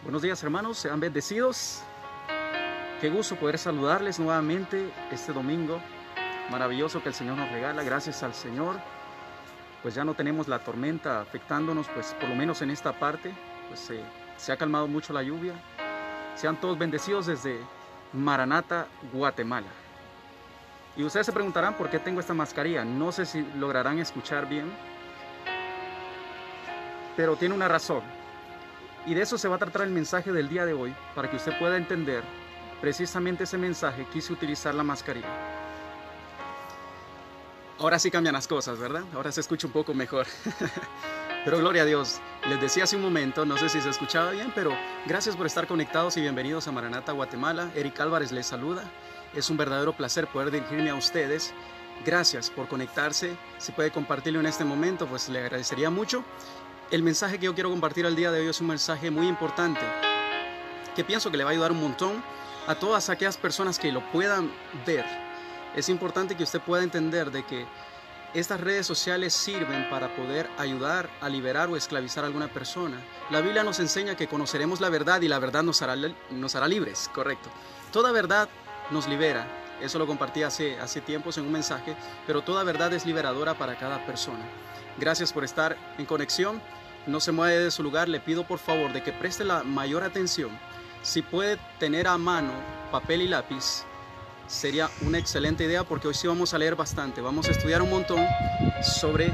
Buenos días, hermanos, sean bendecidos. Qué gusto poder saludarles nuevamente este domingo maravilloso que el Señor nos regala. Gracias al Señor, pues ya no tenemos la tormenta afectándonos, pues por lo menos en esta parte, pues se ha calmado mucho la lluvia. Sean todos bendecidos desde Maranata, Guatemala. Y ustedes se preguntarán por qué tengo esta mascarilla. No sé si lograrán escuchar bien, pero tiene una razón. Y de eso se va a tratar el mensaje del día de hoy, para que usted pueda entender precisamente ese mensaje. Quise utilizar la mascarilla. Ahora sí cambian las cosas, ¿verdad? Ahora se escucha un poco mejor. Pero gloria a Dios. Les decía hace un momento, no sé si se escuchaba bien, pero gracias por estar conectados y bienvenidos a Maranata, Guatemala. Eric Álvarez les saluda. Es un verdadero placer poder dirigirme a ustedes. Gracias por conectarse. Si puede compartirlo en este momento, pues le agradecería mucho. El mensaje que yo quiero compartir el día de hoy es un mensaje muy importante, que pienso que le va a ayudar un montón a todas aquellas personas que lo puedan ver. Es importante que usted pueda entender de que estas redes sociales sirven para poder ayudar a liberar o esclavizar a alguna persona. La Biblia nos enseña que conoceremos la verdad y la verdad nos hará libres, correcto. Toda verdad nos libera. Eso lo compartí hace tiempos en un mensaje, pero toda verdad es liberadora para cada persona. Gracias por estar en conexión. No se mueve de su lugar. Le pido por favor de que preste la mayor atención. Si puede tener a mano papel y lápiz, sería una excelente idea, porque hoy sí vamos a leer bastante. Vamos a estudiar un montón sobre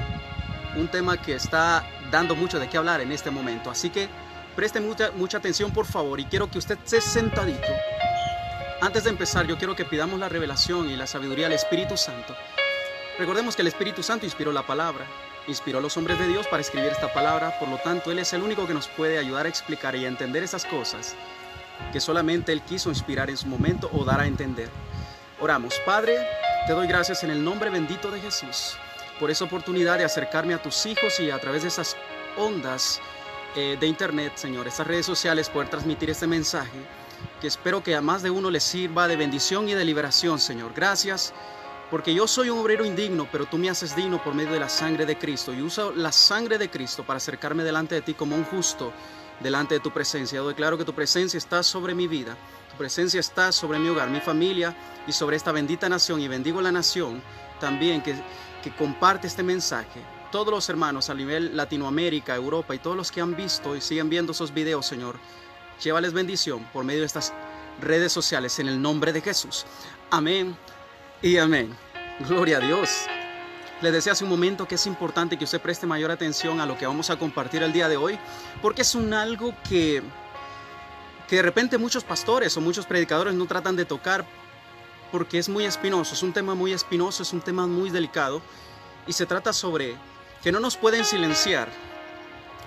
un tema que está dando mucho de qué hablar en este momento. Así que preste mucha atención por favor, y quiero que usted esté sentadito. Antes de empezar, yo quiero que pidamos la revelación y la sabiduría al Espíritu Santo. Recordemos que el Espíritu Santo inspiró la palabra. Inspiró a los hombres de Dios para escribir esta palabra. Por lo tanto, Él es el único que nos puede ayudar a explicar y a entender esas cosas que solamente Él quiso inspirar en su momento o dar a entender. Oramos. Padre, te doy gracias en el nombre bendito de Jesús por esa oportunidad de acercarme a tus hijos y a través de esas ondas de internet, Señor, estas redes sociales, poder transmitir este mensaje que espero que a más de uno les sirva de bendición y de liberación, Señor. Gracias, porque yo soy un obrero indigno, pero tú me haces digno por medio de la sangre de Cristo. Y uso la sangre de Cristo para acercarme delante de ti como un justo delante de tu presencia. Yo declaro que tu presencia está sobre mi vida, tu presencia está sobre mi hogar, mi familia y sobre esta bendita nación. Y bendigo la nación también que comparte este mensaje. Todos los hermanos a nivel Latinoamérica, Europa y todos los que han visto y siguen viendo esos videos, Señor, llévales bendición por medio de estas redes sociales en el nombre de Jesús. Amén y amén. Gloria a Dios. Les decía hace un momento que es importante que usted preste mayor atención a lo que vamos a compartir el día de hoy, porque es algo que de repente muchos pastores o muchos predicadores no tratan de tocar, porque es muy espinoso, es un tema muy espinoso, es un tema muy delicado, y se trata sobre que no nos pueden silenciar,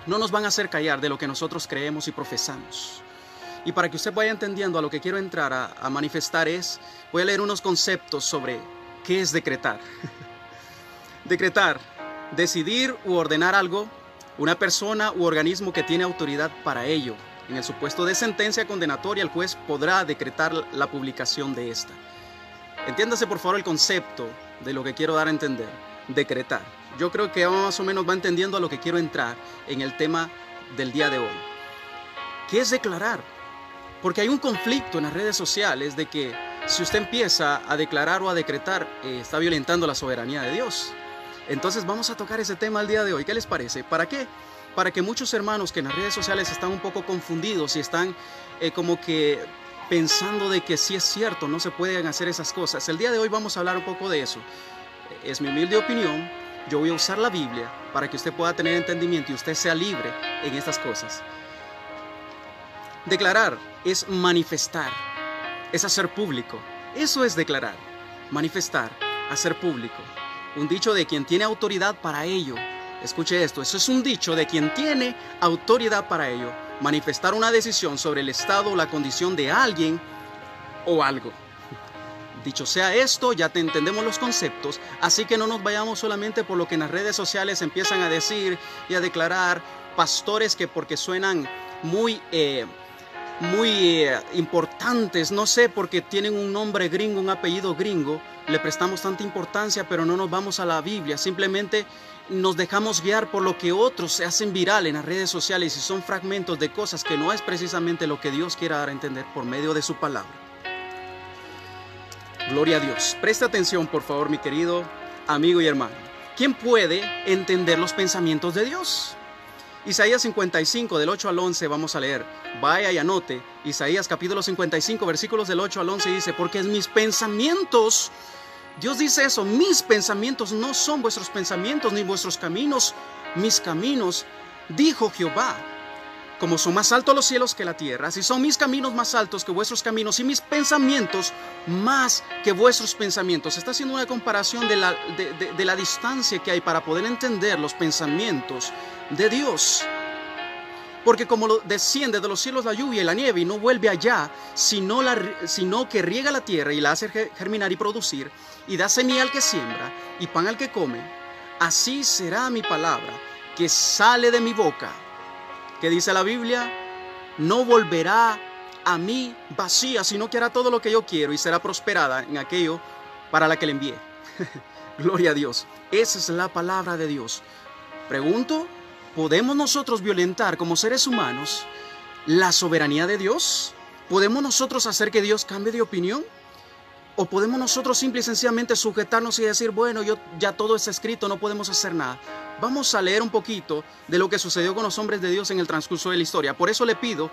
no nos van a hacer callar de lo que nosotros creemos y profesamos. Y para que usted vaya entendiendo a lo que quiero entrar a manifestar voy a leer unos conceptos sobre qué es decretar. Decretar, decidir u ordenar algo, una persona u organismo que tiene autoridad para ello. En el supuesto de sentencia condenatoria, el juez podrá decretar la publicación de esta. Entiéndase por favor el concepto de lo que quiero dar a entender. Decretar. Yo creo que más o menos va entendiendo a lo que quiero entrar en el tema del día de hoy. ¿Qué es declarar? Porque hay un conflicto en las redes sociales de que si usted empieza a declarar o a decretar, está violentando la soberanía de Dios. Entonces vamos a tocar ese tema el día de hoy. ¿Qué les parece? ¿Para qué? Para que muchos hermanos que en las redes sociales están un poco confundidos y están como que pensando de que sí es cierto, no se pueden hacer esas cosas. El día de hoy vamos a hablar un poco de eso. Es mi humilde opinión. Yo voy a usar la Biblia para que usted pueda tener entendimiento y usted sea libre en estas cosas. Declarar es manifestar, es hacer público. Eso es declarar, manifestar, hacer público. Un dicho de quien tiene autoridad para ello. Escuche esto, eso es un dicho de quien tiene autoridad para ello. Manifestar una decisión sobre el estado o la condición de alguien o algo. Dicho sea esto, ya te entendemos los conceptos, así que no nos vayamos solamente por lo que en las redes sociales empiezan a decir y a declarar pastores que porque suenan muy importantes, no sé, porque tienen un nombre gringo, un apellido gringo, le prestamos tanta importancia, pero no nos vamos a la Biblia, simplemente nos dejamos guiar por lo que otros se hacen viral en las redes sociales y son fragmentos de cosas que no es precisamente lo que Dios quiera dar a entender por medio de su palabra. Gloria a Dios. Presta atención, por favor, mi querido amigo y hermano. ¿Quién puede entender los pensamientos de Dios? Isaías 55, del 8 al 11, vamos a leer. Vaya y anote. Isaías capítulo 55, versículos del 8 al 11 dice, porque mis pensamientos, Dios dice eso, mis pensamientos no son vuestros pensamientos, ni vuestros caminos, mis caminos, dijo Jehová. Como son más altos los cielos que la tierra, así son mis caminos más altos que vuestros caminos y mis pensamientos más que vuestros pensamientos. Está haciendo una comparación de la distancia que hay para poder entender los pensamientos de Dios. Porque como desciende de los cielos la lluvia y la nieve y no vuelve allá, sino que riega la tierra y la hace germinar y producir, y da semilla al que siembra y pan al que come, así será mi palabra que sale de mi boca. ¿Qué dice la Biblia? No volverá a mí vacía, sino que hará todo lo que yo quiero y será prosperada en aquello para la que le envié. Gloria a Dios. Esa es la palabra de Dios. Pregunto, ¿podemos nosotros violentar como seres humanos la soberanía de Dios? ¿Podemos nosotros hacer que Dios cambie de opinión? ¿O podemos nosotros simple y sencillamente sujetarnos y decir, bueno, ya todo está escrito, no podemos hacer nada? Vamos a leer un poquito de lo que sucedió con los hombres de Dios en el transcurso de la historia. Por eso le pido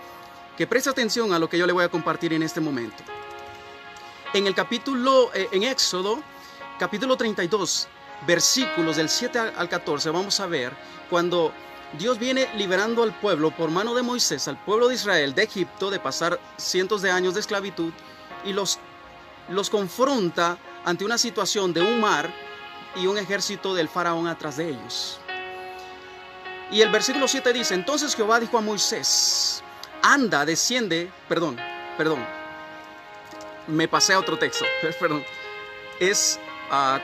que preste atención a lo que yo le voy a compartir en este momento. En Éxodo, capítulo 32, versículos del 7 al 14, vamos a ver cuando Dios viene liberando al pueblo por mano de Moisés, al pueblo de Israel, de Egipto, de pasar cientos de años de esclavitud, y los confronta ante una situación de un mar y un ejército del faraón atrás de ellos. Y el versículo 7 dice, entonces Jehová dijo a Moisés, anda, desciende, perdón, me pasé a otro texto, perdón,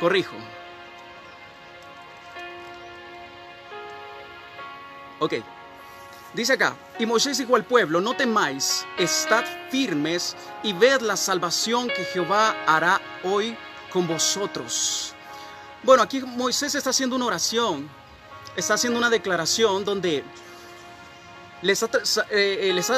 corrijo. Ok, dice acá, y Moisés dijo al pueblo, no temáis, estad firmes y ved la salvación que Jehová hará hoy con vosotros. Bueno, aquí Moisés está haciendo una oración, está haciendo una declaración donde le está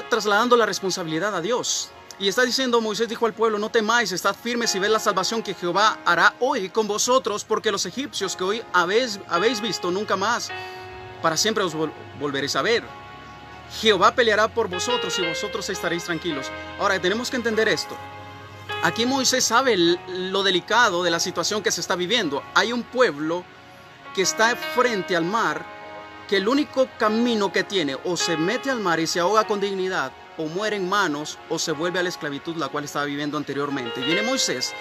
trasladando la responsabilidad a Dios. Y está diciendo, Moisés dijo al pueblo, no temáis, estad firmes y ved la salvación que Jehová hará hoy con vosotros, porque los egipcios que hoy habéis visto nunca más, para siempre os volveréis a ver. Jehová peleará por vosotros y vosotros estaréis tranquilos. Ahora, tenemos que entender esto. Aquí Moisés sabe lo delicado de la situación que se está viviendo. Hay un pueblo que está frente al mar, que el único camino que tiene o se mete al mar y se ahoga con dignidad, o muere en manos, o se vuelve a la esclavitud la cual estaba viviendo anteriormente. Y viene Moisés,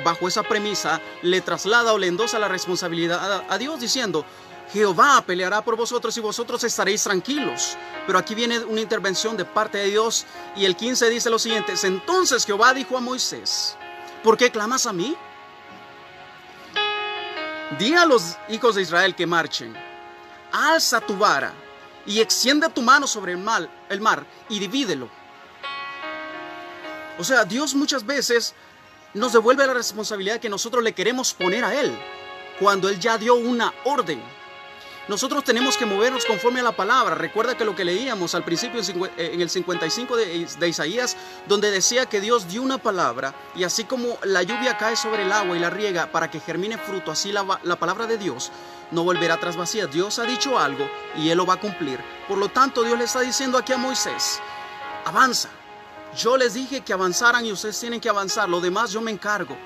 bajo esa premisa, le traslada o le endosa la responsabilidad a Dios diciendo, Jehová peleará por vosotros y vosotros estaréis tranquilos. Pero aquí viene una intervención de parte de Dios y el 15 dice lo siguiente, entonces Jehová dijo a Moisés, ¿por qué clamas a mí? Di a los hijos de Israel que marchen, alza tu vara y extiende tu mano sobre el mar y divídelo. O sea, Dios muchas veces nos devuelve la responsabilidad que nosotros le queremos poner a Él, cuando Él ya dio una orden. Nosotros tenemos que movernos conforme a la palabra. Recuerda que lo que leíamos al principio en el 55 de Isaías, donde decía que Dios dio una palabra, y así como la lluvia cae sobre el agua y la riega para que germine fruto, así la palabra de Dios no volverá atrás vacía. Dios ha dicho algo y Él lo va a cumplir. Por lo tanto, Dios le está diciendo aquí a Moisés, avanza. Yo les dije que avanzaran y ustedes tienen que avanzar. Lo demás yo me encargo.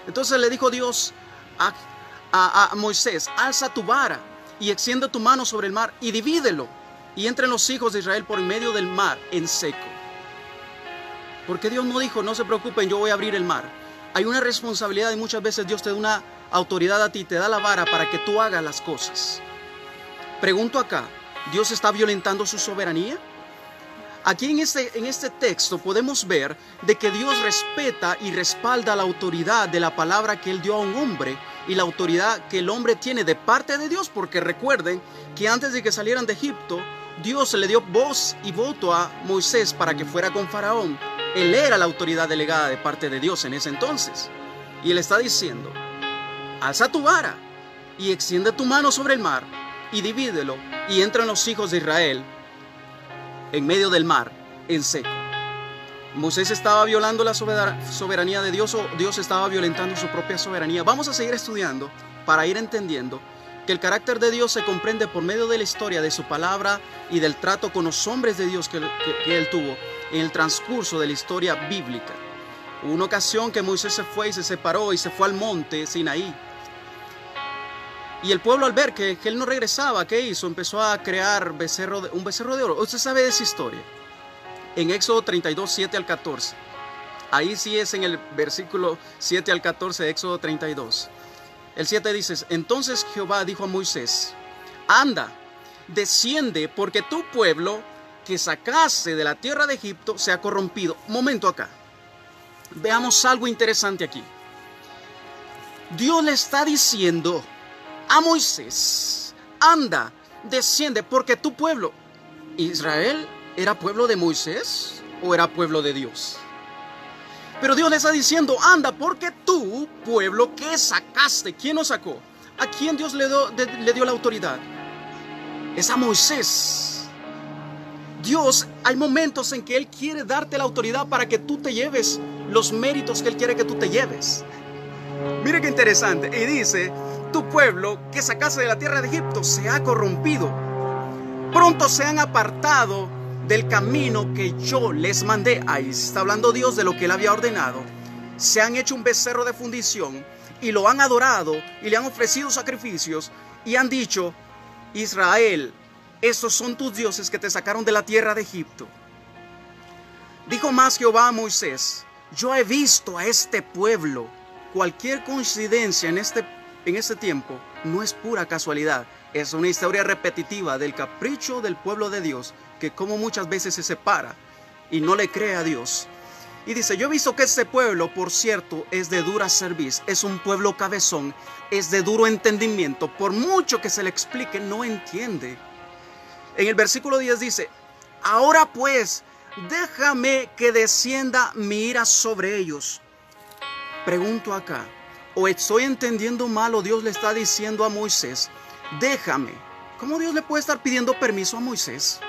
Entonces le dijo Dios a Moisés, alza tu vara y extiende tu mano sobre el mar y divídelo, y entren los hijos de Israel por en medio del mar en seco. Porque Dios no dijo, no se preocupen, yo voy a abrir el mar. Hay una responsabilidad y muchas veces Dios te da una autoridad a ti, te da la vara para que tú hagas las cosas. Pregunto acá, ¿Dios está violentando su soberanía? Aquí en este texto podemos ver de que Dios respeta y respalda la autoridad de la palabra que Él dio a un hombre y la autoridad que el hombre tiene de parte de Dios, porque recuerden que antes de que salieran de Egipto, Dios le dio voz y voto a Moisés para que fuera con Faraón. Él era la autoridad delegada de parte de Dios en ese entonces. Y Él está diciendo, alza tu vara y extiende tu mano sobre el mar y divídelo y entran los hijos de Israel en medio del mar, en seco. ¿Moisés estaba violando la soberanía de Dios o Dios estaba violentando su propia soberanía? Vamos a seguir estudiando para ir entendiendo que el carácter de Dios se comprende por medio de la historia de su palabra y del trato con los hombres de Dios que Él tuvo en el transcurso de la historia bíblica. Hubo una ocasión que Moisés se fue y se separó y se fue al monte Sinaí. Y el pueblo, al ver que él no regresaba, ¿qué hizo? Empezó a crear un becerro de oro. Usted sabe de esa historia. En Éxodo 32, 7 al 14. Ahí sí es en el versículo 7 al 14 de Éxodo 32. El 7 dice, entonces Jehová dijo a Moisés, anda, desciende, porque tu pueblo que sacaste de la tierra de Egipto se ha corrompido. Momento acá. Veamos algo interesante aquí. Dios le está diciendo a Moisés, anda, desciende, porque tu pueblo, Israel, ¿era pueblo de Moisés o era pueblo de Dios? Pero Dios le está diciendo, anda, porque tu pueblo que sacaste, ¿quién lo sacó? ¿A quién Dios le dio la autoridad? Es a Moisés. Dios, hay momentos en que Él quiere darte la autoridad para que tú te lleves los méritos que Él quiere que tú te lleves. Mire qué interesante. Y dice, tu pueblo que sacaste de la tierra de Egipto se ha corrompido. Pronto se han apartado del camino que yo les mandé. Ahí está hablando Dios de lo que Él había ordenado. Se han hecho un becerro de fundición y lo han adorado y le han ofrecido sacrificios y han dicho, Israel, estos son tus dioses que te sacaron de la tierra de Egipto. Dijo más Jehová a Moisés, yo he visto a este pueblo. Cualquier coincidencia en este tiempo no es pura casualidad. Es una historia repetitiva del capricho del pueblo de Dios, que como muchas veces se separa y no le cree a Dios. Y dice, yo he visto que este pueblo, por cierto, es de dura cerviz, es un pueblo cabezón, es de duro entendimiento. Por mucho que se le explique, no entiende. En el versículo 10 dice, ahora pues, déjame que descienda mi ira sobre ellos. Pregunto acá, o estoy entendiendo mal o Dios le está diciendo a Moisés, déjame. ¿Cómo Dios le puede estar pidiendo permiso a Moisés?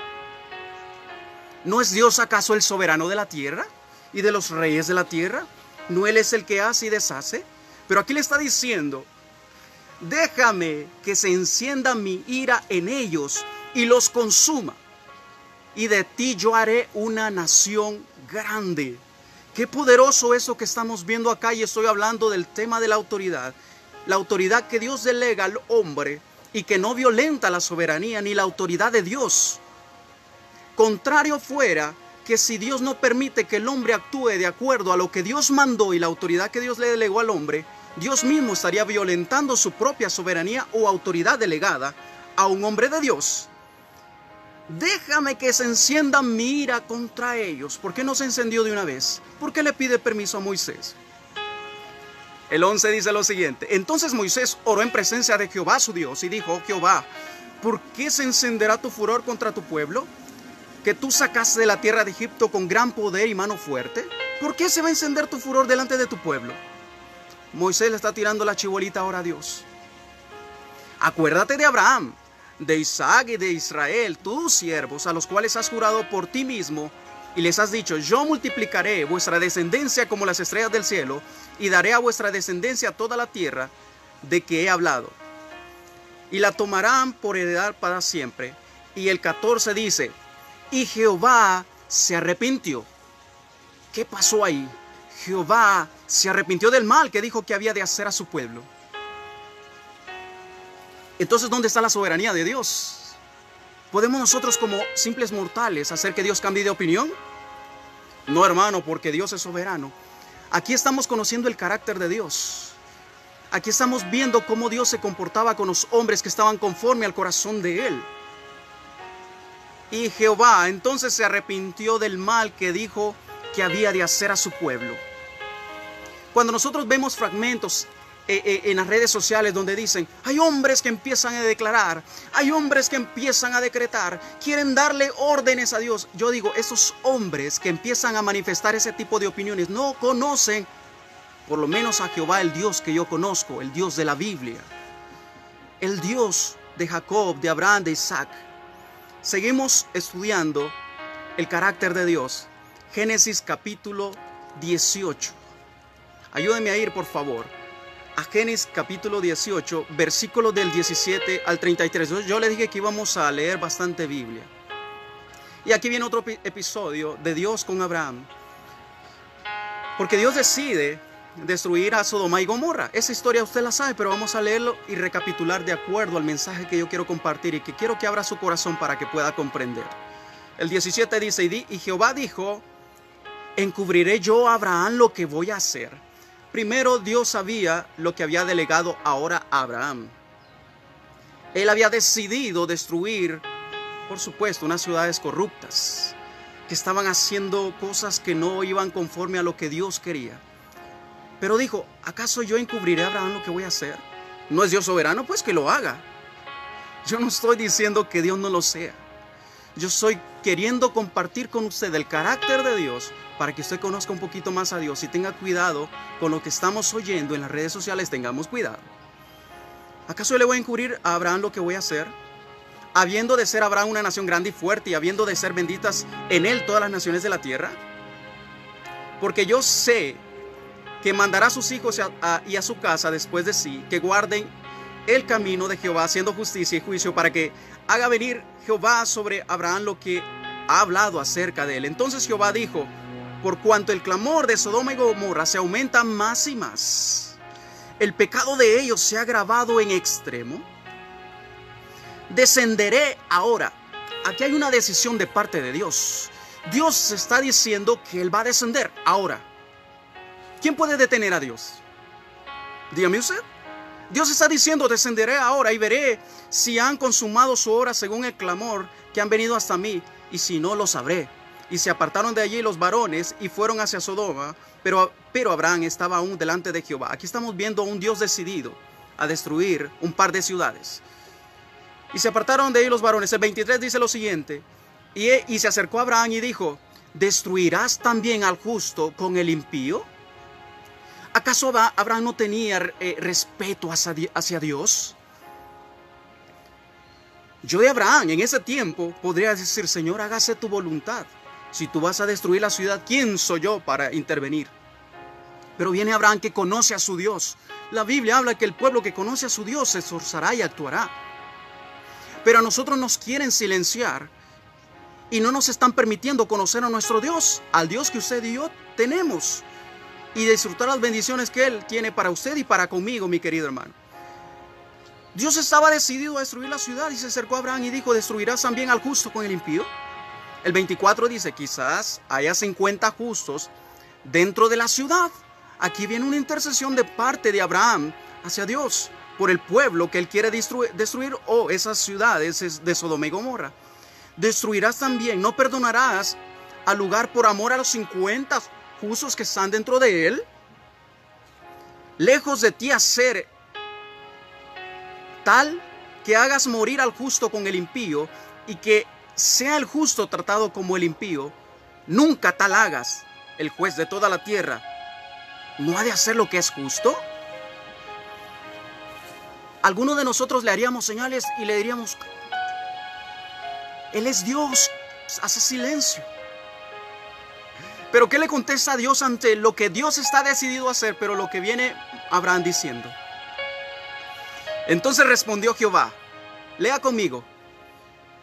¿No es Dios acaso el soberano de la tierra y de los reyes de la tierra? ¿No Él es el que hace y deshace? Pero aquí le está diciendo, déjame que se encienda mi ira en ellos y los consuma. Y de ti yo haré una nación grande. Qué poderoso eso que estamos viendo acá, y estoy hablando del tema de la autoridad. La autoridad que Dios delega al hombre y que no violenta la soberanía ni la autoridad de Dios. Contrario fuera que si Dios no permite que el hombre actúe de acuerdo a lo que Dios mandó y la autoridad que Dios le delegó al hombre, Dios mismo estaría violentando su propia soberanía o autoridad delegada a un hombre de Dios. Déjame que se encienda mi ira contra ellos. ¿Por qué no se encendió de una vez? ¿Por qué le pide permiso a Moisés? El 11 dice lo siguiente. Entonces Moisés oró en presencia de Jehová su Dios y dijo, Jehová, ¿por qué se encenderá tu furor contra tu pueblo? Que tú sacaste de la tierra de Egipto con gran poder y mano fuerte. ¿Por qué se va a encender tu furor delante de tu pueblo? Moisés le está tirando la chibolita ahora a Dios. Acuérdate de Abraham, de Isaac y de Israel, tus siervos, a los cuales has jurado por ti mismo, y les has dicho, yo multiplicaré vuestra descendencia como las estrellas del cielo, y daré a vuestra descendencia toda la tierra de que he hablado, y la tomarán por heredad para siempre. Y el 14 dice, y Jehová se arrepintió. ¿Qué pasó ahí? Jehová se arrepintió del mal que dijo que había de hacer a su pueblo. Entonces, ¿dónde está la soberanía de Dios? ¿Podemos nosotros como simples mortales hacer que Dios cambie de opinión? No, hermano, porque Dios es soberano. Aquí estamos conociendo el carácter de Dios. Aquí estamos viendo cómo Dios se comportaba con los hombres que estaban conforme al corazón de Él. Y Jehová entonces se arrepintió del mal que dijo que había de hacer a su pueblo. Cuando nosotros vemos fragmentos en las redes sociales donde dicen, hay hombres que empiezan a declarar, hay hombres que empiezan a decretar, quieren darle órdenes a Dios. Yo digo, esos hombres que empiezan a manifestar ese tipo de opiniones no conocen, por lo menos a Jehová, el Dios que yo conozco, el Dios de la Biblia, el Dios de Jacob, de Abraham, de Isaac. Seguimos estudiando el carácter de Dios. Génesis capítulo 18. Ayúdenme a ir, por favor, a Génesis capítulo 18, versículos del 17 al 33. Yo le dije que íbamos a leer bastante Biblia. Y aquí viene otro episodio de Dios con Abraham. Porque Dios decide destruir a Sodoma y Gomorra. Esa historia usted la sabe, pero vamos a leerlo y recapitular de acuerdo al mensaje que yo quiero compartir y que quiero que abra su corazón para que pueda comprender. El 17 dice, y Jehová dijo, ¿encubriré yo a Abraham lo que voy a hacer? Primero, Dios sabía lo que había delegado ahora a Abraham. Él había decidido destruir, por supuesto, unas ciudades corruptas que estaban haciendo cosas que no iban conforme a lo que Dios quería. Pero dijo, ¿acaso yo encubriré a Abraham lo que voy a hacer? ¿No es Dios soberano? Pues que lo haga. Yo no estoy diciendo que Dios no lo sea. Yo estoy queriendo compartir con usted el carácter de Dios para que usted conozca un poquito más a Dios y tenga cuidado con lo que estamos oyendo en las redes sociales. Tengamos cuidado. ¿Acaso yo le voy a encubrir a Abraham lo que voy a hacer? Habiendo de ser Abraham una nación grande y fuerte y habiendo de ser benditas en él todas las naciones de la tierra. Porque yo sé que mandará a sus hijos y a su casa después de sí, que guarden el camino de Jehová, haciendo justicia y juicio, para que haga venir Jehová sobre Abraham lo que ha hablado acerca de él. Entonces Jehová dijo, por cuanto el clamor de Sodoma y Gomorra se aumenta más y más, el pecado de ellos se ha agravado en extremo, descenderé ahora. Aquí hay una decisión de parte de Dios. Dios está diciendo que Él va a descender ahora. ¿Quién puede detener a Dios? Dígame usted. Dios está diciendo, descenderé ahora y veré si han consumado su obra según el clamor que han venido hasta mí, y si no, lo sabré. Y se apartaron de allí los varones y fueron hacia Sodoma, pero Abraham estaba aún delante de Jehová. Aquí estamos viendo a un Dios decidido a destruir un par de ciudades. Y se apartaron de ahí los varones. El 23 dice lo siguiente, y se acercó a Abraham y dijo, ¿destruirás también al justo con el impío? ¿Acaso Abraham no tenía respeto hacia Dios? Yo de Abraham en ese tiempo podría decir, Señor, hágase tu voluntad. Si tú vas a destruir la ciudad, ¿quién soy yo para intervenir? Pero viene Abraham que conoce a su Dios. La Biblia habla que el pueblo que conoce a su Dios se esforzará y actuará. Pero a nosotros nos quieren silenciar y no nos están permitiendo conocer a nuestro Dios, al Dios que usted y yo tenemos, y disfrutar las bendiciones que Él tiene para usted y para conmigo, mi querido hermano. Dios estaba decidido a destruir la ciudad y se acercó a Abraham y dijo, ¿destruirás también al justo con el impío? El 24 dice, quizás haya 50 justos dentro de la ciudad. Aquí viene una intercesión de parte de Abraham hacia Dios por el pueblo que Él quiere destruir o esas ciudades de Sodoma y Gomorra. Destruirás también, no perdonarás al lugar por amor a los 50 justos que están dentro de él. Lejos de ti hacer tal que hagas morir al justo con el impío y que sea el justo tratado como el impío, nunca tal hagas. El juez de toda la tierra no ha de hacer lo que es justo. Algunos de nosotros le haríamos señales y le diríamos, Él es Dios, hace silencio. Pero ¿qué le contesta a Dios ante lo que Dios está decidido a hacer, pero lo que viene Abraham diciendo? Entonces respondió Jehová, lea conmigo,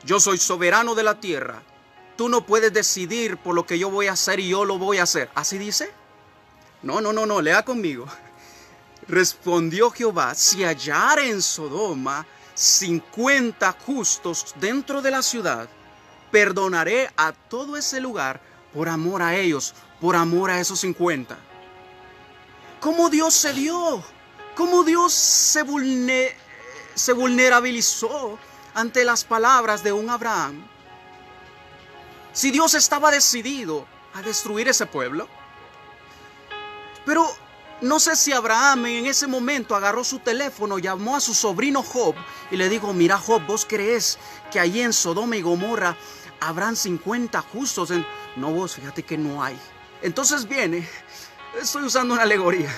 yo soy soberano de la tierra, tú no puedes decidir por lo que yo voy a hacer y yo lo voy a hacer. ¿Así dice? No, lea conmigo. Respondió Jehová, si hallare en Sodoma 50 justos dentro de la ciudad, perdonaré a todo ese lugar por amor a ellos, por amor a esos 50. ¿Cómo Dios se dio? ¿Cómo Dios se vulnerabilizó ante las palabras de un Abraham? Si Dios estaba decidido a destruir ese pueblo. Pero no sé si Abraham en ese momento agarró su teléfono, llamó a su sobrino Job y le dijo: mira, Job, ¿vos crees que allí en Sodoma y Gomorra habrán 50 justos? No, vos, fíjate que no hay. Entonces viene, estoy usando una alegoría,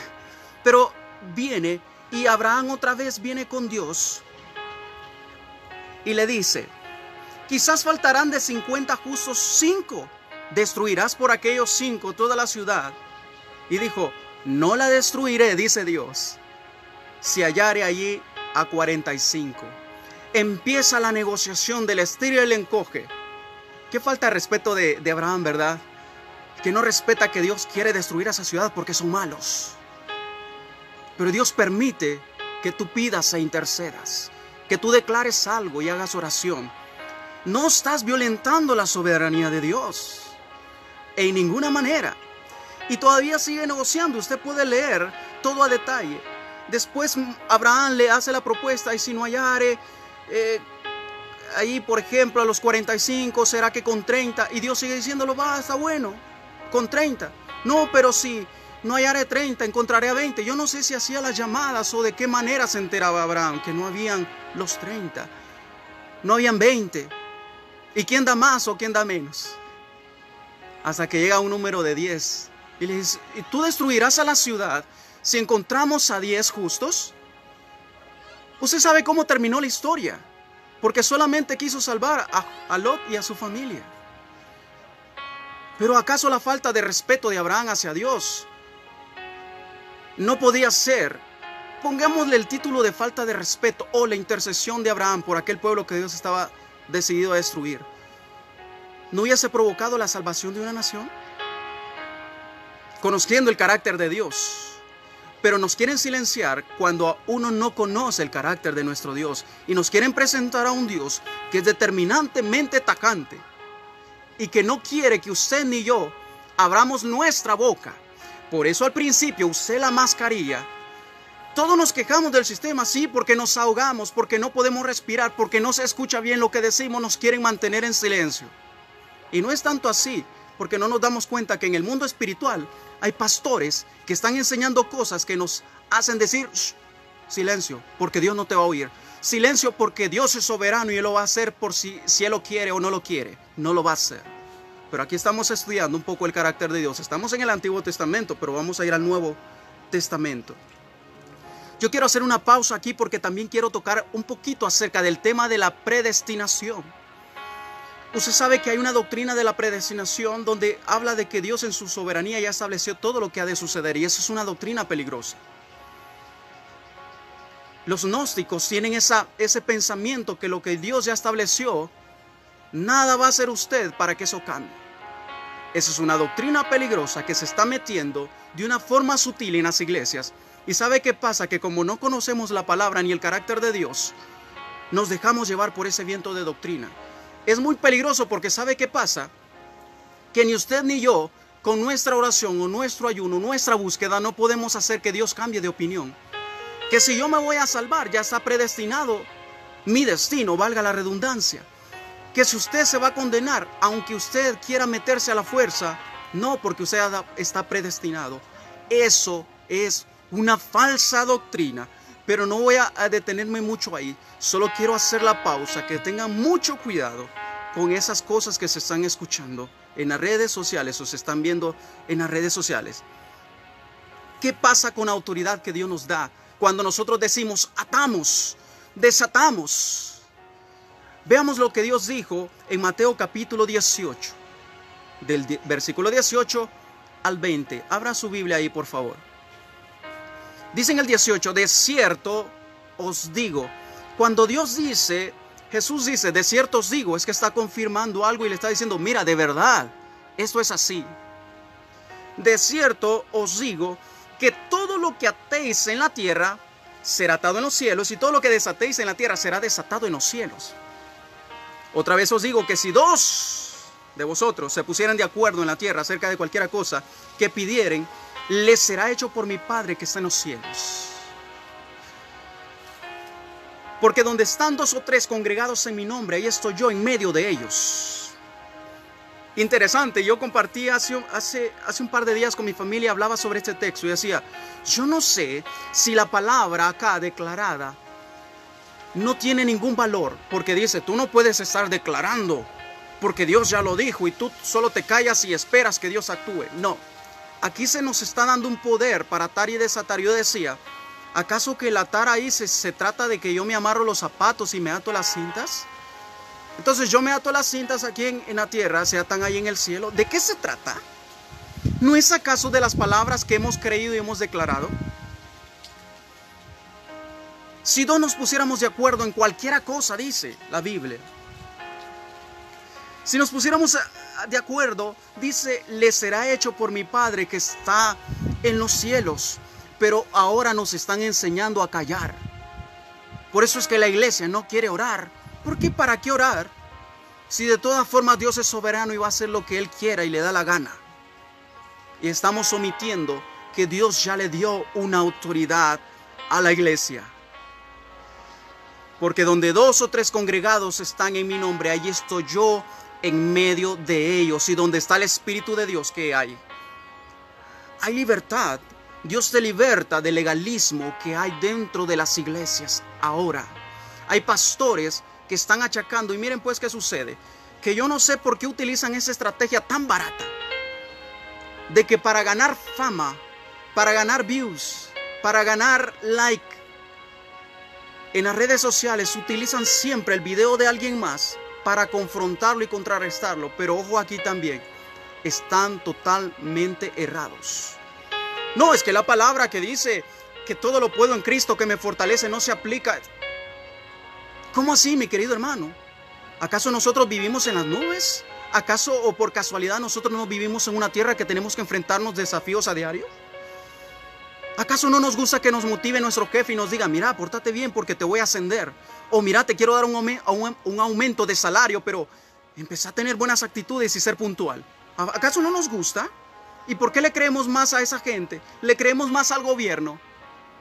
pero viene y Abraham otra vez viene con Dios y le dice: quizás faltarán de 50 justos 5. ¿Destruirás por aquellos 5 toda la ciudad? Y dijo: no la destruiré, dice Dios, si hallare allí a 45. Empieza la negociación del estira y el encoge. Qué falta de respeto de Abraham, ¿verdad? Que no respeta que Dios quiere destruir a esa ciudad porque son malos. Pero Dios permite que tú pidas e intercedas, que tú declares algo y hagas oración. No estás violentando la soberanía de Dios en ninguna manera. Y todavía sigue negociando. Usted puede leer todo a detalle. Después Abraham le hace la propuesta: y si no hallare ahí, por ejemplo, a los 45, ¿será que con 30? Y Dios sigue diciéndolo: va, está bueno, con 30. No, pero si no hallare 30, encontraré a 20. Yo no sé si hacía las llamadas o de qué manera se enteraba Abraham que no habían los 30, no habían 20. ¿Y quién da más o quién da menos? Hasta que llega un número de 10. Y le dice: ¿y tú destruirás a la ciudad si encontramos a 10 justos? Usted sabe cómo terminó la historia, porque solamente quiso salvar a Lot y a su familia. Pero ¿acaso la falta de respeto de Abraham hacia Dios no podía ser, pongámosle el título de falta de respeto, o la intercesión de Abraham por aquel pueblo que Dios estaba decidido a destruir, no hubiese provocado la salvación de una nación? Conociendo el carácter de Dios, pero nos quieren silenciar cuando uno no conoce el carácter de nuestro Dios, y nos quieren presentar a un Dios que es determinantemente tajante y que no quiere que usted ni yo abramos nuestra boca. Por eso al principio usé la mascarilla. Todos nos quejamos del sistema, sí, porque nos ahogamos, porque no podemos respirar, porque no se escucha bien lo que decimos, nos quieren mantener en silencio. Y no es tanto así, porque no nos damos cuenta que en el mundo espiritual hay pastores que están enseñando cosas que nos hacen decir: silencio, porque Dios no te va a oír. Silencio, porque Dios es soberano y Él lo va a hacer por si Él lo quiere o no lo quiere. No lo va a hacer. Pero aquí estamos estudiando un poco el carácter de Dios. Estamos en el Antiguo Testamento, pero vamos a ir al Nuevo Testamento. Yo quiero hacer una pausa aquí porque también quiero tocar un poquito acerca del tema de la predestinación. Usted sabe que hay una doctrina de la predestinación donde habla de que Dios en su soberanía ya estableció todo lo que ha de suceder, y eso es una doctrina peligrosa. Los gnósticos tienen ese pensamiento que lo que Dios ya estableció, nada va a hacer usted para que eso cambie. Esa es una doctrina peligrosa que se está metiendo de una forma sutil en las iglesias. ¿Y sabe qué pasa? Que como no conocemos la palabra ni el carácter de Dios, nos dejamos llevar por ese viento de doctrina. Es muy peligroso porque ¿sabe qué pasa? Que ni usted ni yo, con nuestra oración o nuestro ayuno, nuestra búsqueda, no podemos hacer que Dios cambie de opinión. Que si yo me voy a salvar, ya está predestinado mi destino, valga la redundancia. Que si usted se va a condenar, aunque usted quiera meterse a la fuerza, no, porque usted está predestinado. Eso es una falsa doctrina. Pero no voy a detenerme mucho ahí. Solo quiero hacer la pausa. Que tengan mucho cuidado con esas cosas que se están escuchando en las redes sociales o se están viendo en las redes sociales. ¿Qué pasa con la autoridad que Dios nos da cuando nosotros decimos atamos, desatamos? Veamos lo que Dios dijo en Mateo capítulo 18, del versículo 18 al 20. Abra su Biblia ahí, por favor. Dice en el 18: de cierto os digo. Cuando Dios dice, Jesús dice, de cierto os digo, es que está confirmando algo y le está diciendo: mira, de verdad, esto es así. De cierto os digo que todo lo que atéis en la tierra será atado en los cielos, y todo lo que desatéis en la tierra será desatado en los cielos. Otra vez os digo que si 2 de vosotros se pusieran de acuerdo en la tierra acerca de cualquiera cosa que pidieren, les será hecho por mi Padre que está en los cielos. Porque donde están 2 o 3 congregados en mi nombre, ahí estoy yo en medio de ellos. Interesante, yo compartí hace un par de días con mi familia, hablaba sobre este texto y decía, yo no sé si la palabra acá declarada no tiene ningún valor, porque dice, tú no puedes estar declarando, porque Dios ya lo dijo y tú solo te callas y esperas que Dios actúe. No, aquí se nos está dando un poder para atar y desatar. Yo decía, ¿acaso que el atar ahí se trata de que yo me amarro los zapatos y me ato las cintas? Entonces yo me ato las cintas aquí en la tierra, se atan ahí en el cielo. ¿De qué se trata? ¿No es acaso de las palabras que hemos creído y hemos declarado? Si no nos pusiéramos de acuerdo en cualquier cosa, dice la Biblia. Si nos pusiéramos de acuerdo, dice, le será hecho por mi Padre que está en los cielos. Pero ahora nos están enseñando a callar. Por eso es que la iglesia no quiere orar. ¿Por qué? ¿Para qué orar? Si de todas formas Dios es soberano y va a hacer lo que Él quiera y le da la gana. Y estamos omitiendo que Dios ya le dio una autoridad a la iglesia. Porque donde 2 o 3 congregados están en mi nombre, allí estoy yo en medio de ellos. Y donde está el Espíritu de Dios, ¿qué hay? Hay libertad. Dios te liberta del legalismo que hay dentro de las iglesias ahora. Hay pastores que están achacando, y miren pues qué sucede, que yo no sé por qué utilizan esa estrategia tan barata, de que para ganar fama, para ganar views, para ganar like, en las redes sociales utilizan siempre el video de alguien más para confrontarlo y contrarrestarlo. Pero ojo aquí también, están totalmente errados. No, es que la palabra que dice que todo lo puedo en Cristo que me fortalece no se aplica. ¿Cómo así, mi querido hermano? ¿Acaso nosotros vivimos en las nubes? ¿Acaso o por casualidad nosotros no vivimos en una tierra que tenemos que enfrentarnos desafíos a diario? ¿Acaso no nos gusta que nos motive nuestro jefe y nos diga, mira, pórtate bien porque te voy a ascender? O mira, te quiero dar un aumento de salario, pero empezá a tener buenas actitudes y ser puntual. ¿Acaso no nos gusta? ¿Y por qué le creemos más a esa gente? ¿Le creemos más al gobierno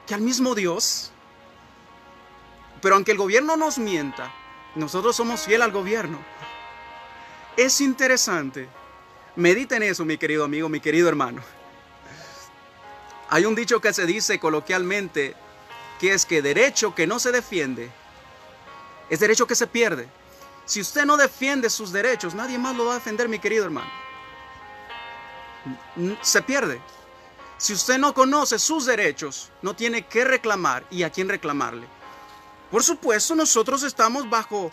que al mismo Dios? Pero aunque el gobierno nos mienta, nosotros somos fieles al gobierno. Es interesante. Medita en eso, mi querido amigo, mi querido hermano. Hay un dicho que se dice coloquialmente, que es que derecho que no se defiende es derecho que se pierde. Si usted no defiende sus derechos, nadie más lo va a defender, mi querido hermano. Se pierde. Si usted no conoce sus derechos, no tiene que reclamar y a quién reclamarle. Por supuesto, nosotros estamos bajo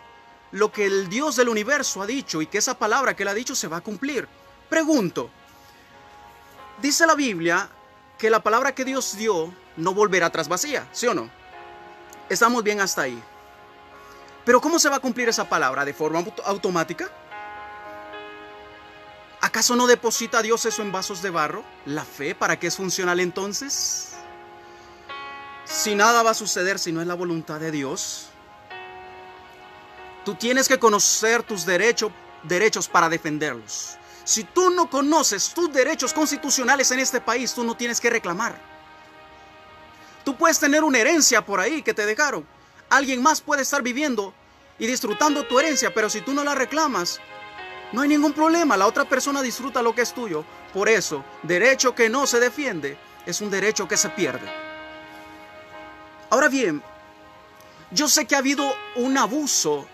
lo que el Dios del universo ha dicho y que esa palabra que Él ha dicho se va a cumplir. Pregunto, dice la Biblia que la palabra que Dios dio no volverá atrás vacía, ¿sí o no? Estamos bien hasta ahí. Pero ¿cómo se va a cumplir esa palabra? ¿De forma automática? ¿Acaso no deposita Dios eso en vasos de barro? ¿La fe para qué es funcional entonces? Si nada va a suceder si no es la voluntad de Dios. Tú tienes que conocer tus derechos para defenderlos. Si tú no conoces tus derechos constitucionales en este país, tú no tienes que reclamar. Tú puedes tener una herencia por ahí que te dejaron. Alguien más puede estar viviendo y disfrutando tu herencia, pero si tú no la reclamas, no hay ningún problema. La otra persona disfruta lo que es tuyo. Por eso, derecho que no se defiende es un derecho que se pierde. Ahora bien, yo sé que ha habido un abuso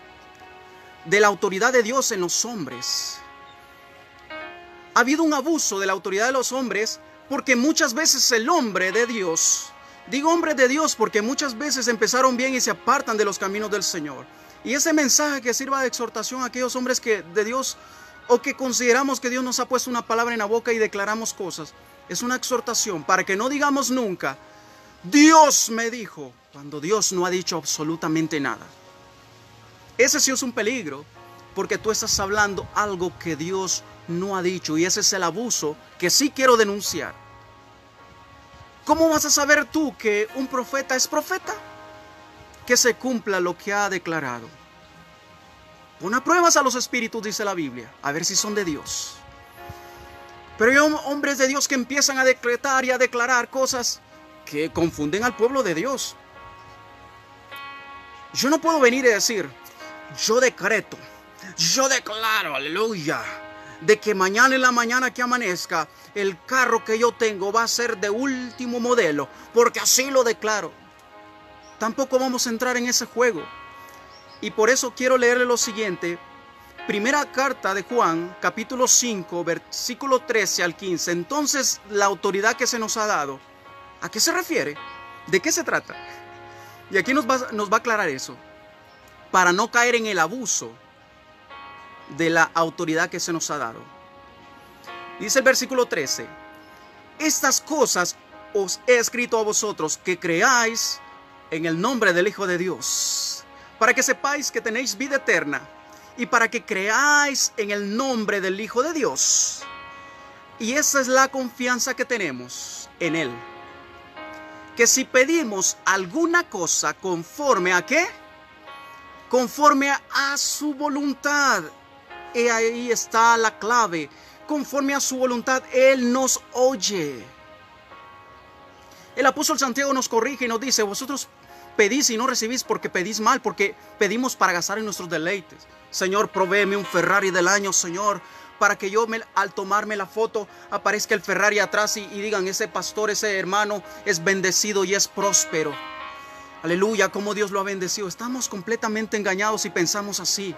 de la autoridad de Dios en los hombres. Ha habido un abuso de la autoridad de los hombres porque muchas veces el hombre de Dios, digo hombre de Dios porque muchas veces empezaron bien y se apartan de los caminos del Señor. Y ese mensaje que sirva de exhortación a aquellos hombres que de Dios, o que consideramos que Dios nos ha puesto una palabra en la boca y declaramos cosas, es una exhortación para que no digamos nunca, Dios me dijo, cuando Dios no ha dicho absolutamente nada. Ese sí es un peligro, porque tú estás hablando algo que Dios no ha dicho, y ese es el abuso que sí quiero denunciar. ¿Cómo vas a saber tú que un profeta es profeta? Que se cumpla lo que ha declarado. Pon a pruebas a los espíritus, dice la Biblia, a ver si son de Dios. Pero hay hombres de Dios que empiezan a decretar y a declarar cosas que confunden al pueblo de Dios. Yo no puedo venir y decir, yo decreto, yo declaro, aleluya, de que mañana en la mañana que amanezca, el carro que yo tengo va a ser de último modelo, porque así lo declaro. Tampoco vamos a entrar en ese juego. Y por eso quiero leerle lo siguiente. Primera carta de Juan, capítulo 5, versículo 13 al 15. Entonces, la autoridad que se nos ha dado, ¿a qué se refiere? ¿De qué se trata? Y aquí nos va a aclarar eso, para no caer en el abuso de la autoridad que se nos ha dado. Dice el versículo 13: estas cosas os he escrito a vosotros que creáis en el nombre del Hijo de Dios, para que sepáis que tenéis vida eterna, y para que creáis en el nombre del Hijo de Dios. Y esa es la confianza que tenemos en Él, que si pedimos alguna cosa conforme a ¿qué? Conforme a su voluntad. Y ahí está la clave. Conforme a su voluntad, Él nos oye. El apóstol Santiago nos corrige y nos dice: vosotros pedís y no recibís porque pedís mal, porque pedimos para gastar en nuestros deleites. Señor, provéeme un Ferrari del año, Señor, para que yo al tomarme la foto aparezca el Ferrari atrás y digan: ese pastor, ese hermano es bendecido y es próspero. Aleluya, cómo Dios lo ha bendecido. Estamos completamente engañados y pensamos así.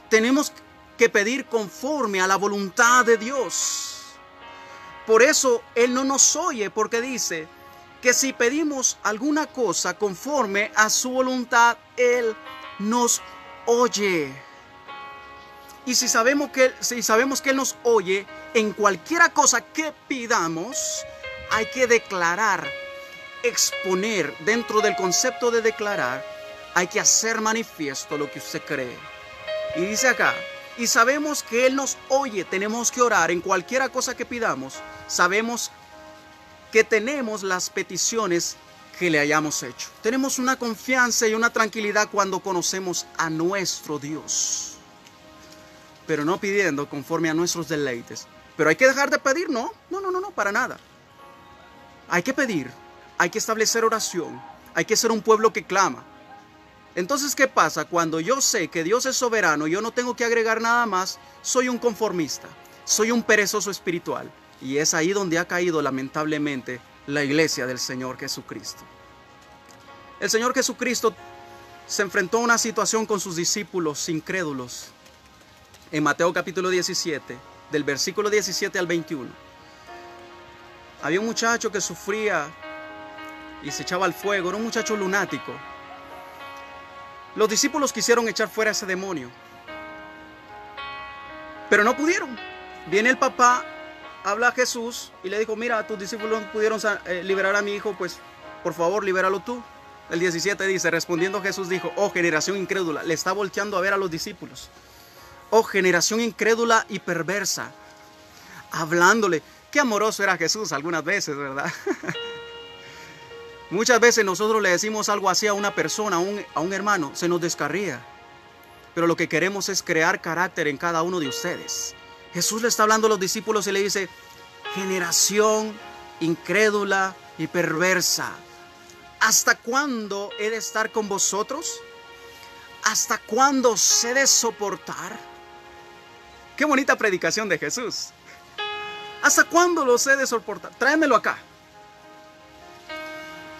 Tenemos que pedir conforme a la voluntad de Dios. Por eso Él no nos oye, porque dice que si pedimos alguna cosa conforme a su voluntad, Él nos oye. Y si sabemos que Él nos oye, en cualquiera cosa que pidamos, hay que declarar, exponer. Dentro del concepto de declarar, hay que hacer manifiesto lo que usted cree. Y dice acá: y sabemos que Él nos oye. Tenemos que orar en cualquiera cosa que pidamos. Sabemos que tenemos las peticiones que le hayamos hecho. Tenemos una confianza y una tranquilidad cuando conocemos a nuestro Dios, pero no pidiendo conforme a nuestros deleites. Pero hay que dejar de pedir, no, para nada. Hay que pedir, hay que establecer oración, hay que ser un pueblo que clama. Entonces, ¿qué pasa? Cuando yo sé que Dios es soberano y yo no tengo que agregar nada más, soy un conformista, soy un perezoso espiritual. Y es ahí donde ha caído lamentablemente la iglesia del Señor Jesucristo. El Señor Jesucristo se enfrentó a una situación con sus discípulos incrédulos. En Mateo capítulo 17, del versículo 17 al 21. Había un muchacho que sufría y se echaba al fuego. Era un muchacho lunático. Los discípulos quisieron echar fuera a ese demonio, pero no pudieron. Viene el papá, habla a Jesús y le dijo: mira, tus discípulos no pudieron liberar a mi hijo, pues por favor libéralo tú. El 17 dice: respondiendo Jesús dijo: oh generación incrédula. Le está volteando a ver a los discípulos. Oh generación incrédula y perversa. Hablándole. Qué amoroso era Jesús algunas veces, ¿verdad? Muchas veces nosotros le decimos algo así a una persona, a un hermano, se nos descarría. Pero lo que queremos es crear carácter en cada uno de ustedes. Jesús le está hablando a los discípulos y le dice: generación incrédula y perversa, ¿hasta cuándo he de estar con vosotros? ¿Hasta cuándo os he de soportar? Qué bonita predicación de Jesús. ¿Hasta cuándo los he de soportar? Tráemelo acá.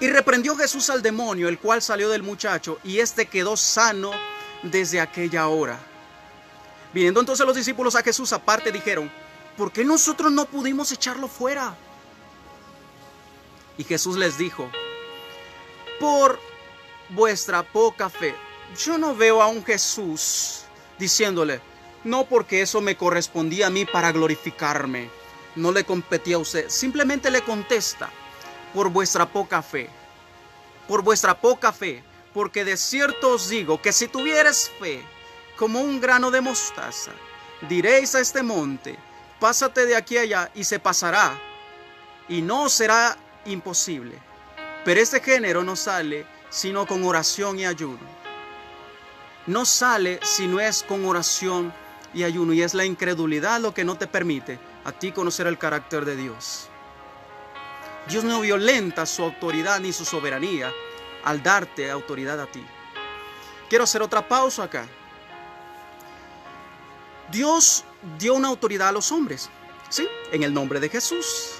Y reprendió Jesús al demonio, el cual salió del muchacho, y éste quedó sano desde aquella hora. Viniendo entonces los discípulos a Jesús aparte, dijeron: ¿por qué nosotros no pudimos echarlo fuera? Y Jesús les dijo: por vuestra poca fe. Yo no veo a un Jesús diciéndole: no, porque eso me correspondía a mí para glorificarme, no le competía a usted. Simplemente le contesta: por vuestra poca fe. Por vuestra poca fe. Porque de cierto os digo que si tuvieres fe como un grano de mostaza, diréis a este monte: pásate de aquí a allá, y se pasará, y no será imposible. Pero este género no sale sino con oración y ayuno. No sale si no es con oración y ayuno. Y es la incredulidad lo que no te permite a ti conocer el carácter de Dios. Dios no violenta su autoridad ni su soberanía al darte autoridad a ti. Quiero hacer otra pausa acá. Dios dio una autoridad a los hombres, ¿sí? En el nombre de Jesús.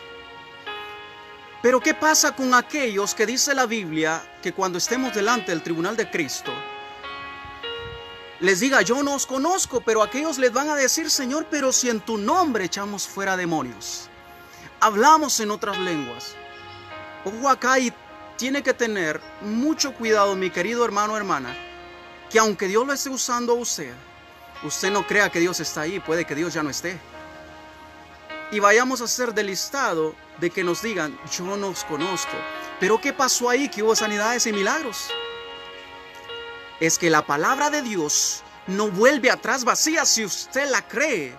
Pero ¿qué pasa con aquellos que dice la Biblia que cuando estemos delante del tribunal de Cristo les diga, yo no os conozco, pero aquellos les van a decir, Señor, pero si en tu nombre echamos fuera demonios, hablamos en otras lenguas? Ojo acá, y tiene que tener mucho cuidado, mi querido hermano o hermana, que aunque Dios lo esté usando a usted no crea que Dios está ahí, puede que Dios ya no esté. Y vayamos a ser del listado de que nos digan, yo no os conozco. Pero ¿qué pasó ahí? Que hubo sanidades y milagros. Es que la palabra de Dios no vuelve atrás vacía si usted la cree,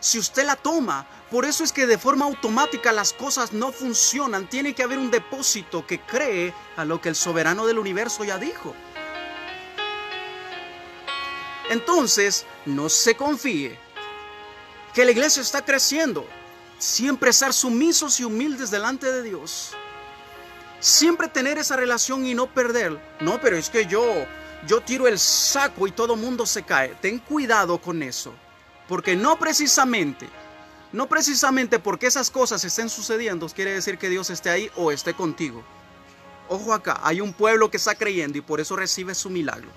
si usted la toma. Por eso es que de forma automática las cosas no funcionan. Tiene que haber un depósito que cree a lo que el soberano del universo ya dijo. Entonces, no se confíe que la iglesia está creciendo. Siempre estar sumisos y humildes delante de Dios. Siempre tener esa relación y no perder. No, pero es que yo tiro el saco y todo mundo se cae. Ten cuidado con eso. Porque no precisamente porque esas cosas estén sucediendo quiere decir que Dios esté ahí o esté contigo. Ojo acá, hay un pueblo que está creyendo y por eso recibe su milagro.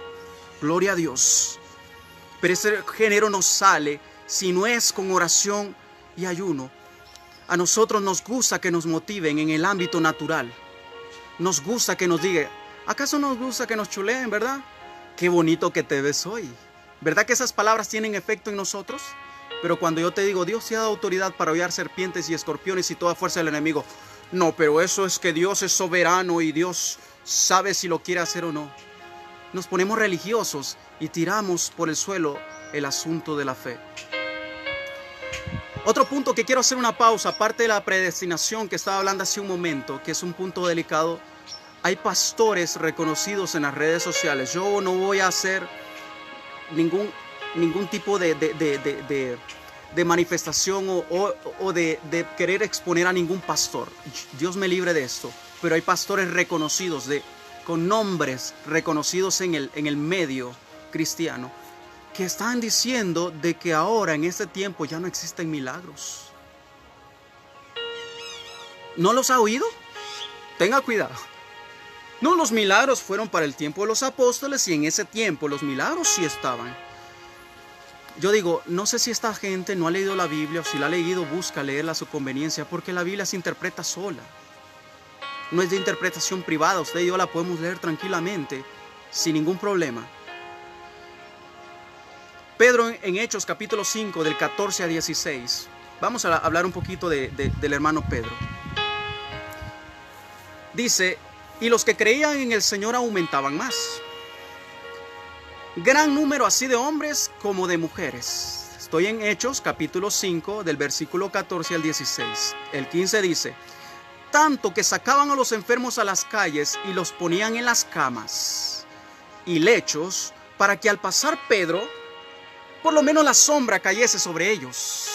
Gloria a Dios. Pero ese género no sale si no es con oración y ayuno. A nosotros nos gusta que nos motiven en el ámbito natural. Nos gusta que nos digan, ¿acaso nos gusta que nos chuleen, verdad? Qué bonito que te ves hoy. ¿Verdad que esas palabras tienen efecto en nosotros? Pero cuando yo te digo, Dios te ha dado autoridad para hollar serpientes y escorpiones y toda fuerza del enemigo. No, pero eso es que Dios es soberano y Dios sabe si lo quiere hacer o no. Nos ponemos religiosos y tiramos por el suelo el asunto de la fe. Otro punto que quiero hacer una pausa, aparte de la predestinación que estaba hablando hace un momento, que es un punto delicado. Hay pastores reconocidos en las redes sociales. Yo no voy a hacer ningún tipo de manifestación o de querer exponer a ningún pastor. Dios me libre de esto. Pero hay pastores reconocidos, con nombres reconocidos en el medio cristiano, que están diciendo de que ahora en este tiempo ya no existen milagros. ¿No los ha oído? Tenga cuidado. No, los milagros fueron para el tiempo de los apóstoles y en ese tiempo los milagros sí estaban. Yo digo, no sé si esta gente no ha leído la Biblia o si la ha leído, busca leerla a su conveniencia, porque la Biblia se interpreta sola. No es de interpretación privada, usted y yo la podemos leer tranquilamente, sin ningún problema. Pedro en Hechos capítulo 5 del 14 a 16. Vamos a hablar un poquito del hermano Pedro. Dice, y los que creían en el Señor aumentaban más. Gran número así de hombres como de mujeres. Estoy en Hechos capítulo 5 del versículo 14 al 16. El 15 dice, tanto que sacaban a los enfermos a las calles y los ponían en las camas y lechos para que al pasar Pedro, por lo menos la sombra cayese sobre ellos.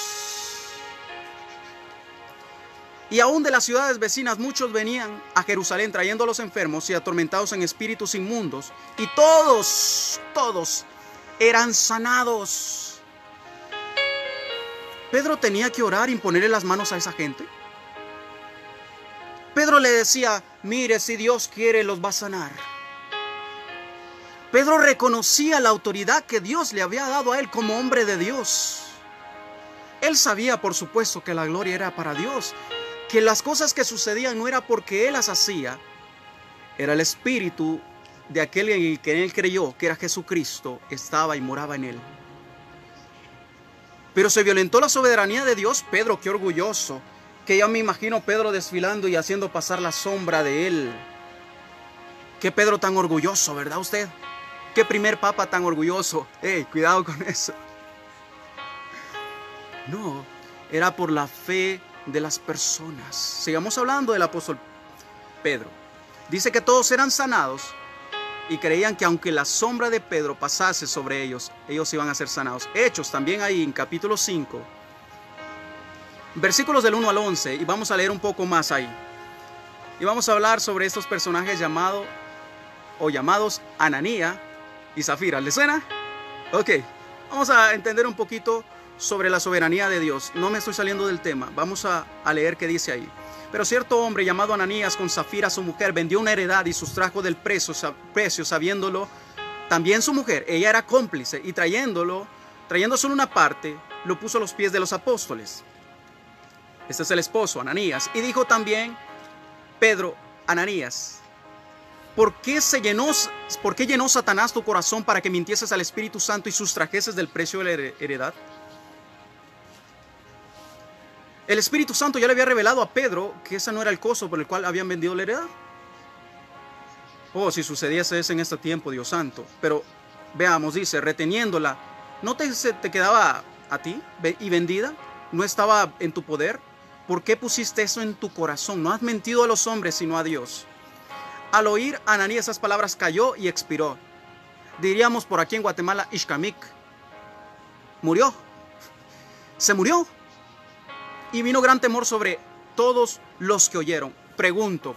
Y aún de las ciudades vecinas muchos venían a Jerusalén trayendo a los enfermos y atormentados en espíritus inmundos. Y todos eran sanados. Pedro tenía que orar y imponerle las manos a esa gente. Pedro le decía, mire, si Dios quiere los va a sanar. Pedro reconocía la autoridad que Dios le había dado a él como hombre de Dios. Él sabía, por supuesto, que la gloria era para Dios, que las cosas que sucedían no era porque él las hacía, era el espíritu de aquel en el que él creyó, que era Jesucristo, estaba y moraba en él. Pero se violentó la soberanía de Dios. Pedro, qué orgulloso, que ya me imagino Pedro desfilando y haciendo pasar la sombra de él. Qué Pedro tan orgulloso, ¿verdad usted? Qué primer papa tan orgulloso. Cuidado con eso. No, era por la fe de las personas. Sigamos hablando del apóstol Pedro. Dice que todos eran sanados y creían que aunque la sombra de Pedro pasase sobre ellos, ellos iban a ser sanados. Hechos también ahí en capítulo 5, versículos del 1 al 11, y vamos a leer un poco más ahí. Y vamos a hablar sobre estos personajes llamados Ananía y Zafira. ¿Les suena? Ok, vamos a entender un poquito sobre la soberanía de Dios. No me estoy saliendo del tema. Vamos a leer qué dice ahí. Pero cierto hombre llamado Ananías, con Safira su mujer, vendió una heredad y sustrajo del precio, sabiéndolo también su mujer. Ella era cómplice, y trayendo solo una parte, lo puso a los pies de los apóstoles. Este es el esposo, Ananías. Y dijo también Pedro: Ananías, ¿por qué llenó Satanás tu corazón para que mintieses al Espíritu Santo y sustrajeses del precio de la heredad? El Espíritu Santo ya le había revelado a Pedro que ese no era el costo por el cual habían vendido la heredad. Oh, si sucediese eso en este tiempo, Dios santo. Pero veamos, dice, reteniéndola, ¿no te quedaba a ti y vendida? ¿No estaba en tu poder? ¿Por qué pusiste eso en tu corazón? No has mentido a los hombres, sino a Dios. Al oír Ananías esas palabras, cayó y expiró. Diríamos por aquí en Guatemala, Ixcamic. Murió. Se murió. Y vino gran temor sobre todos los que oyeron. Pregunto,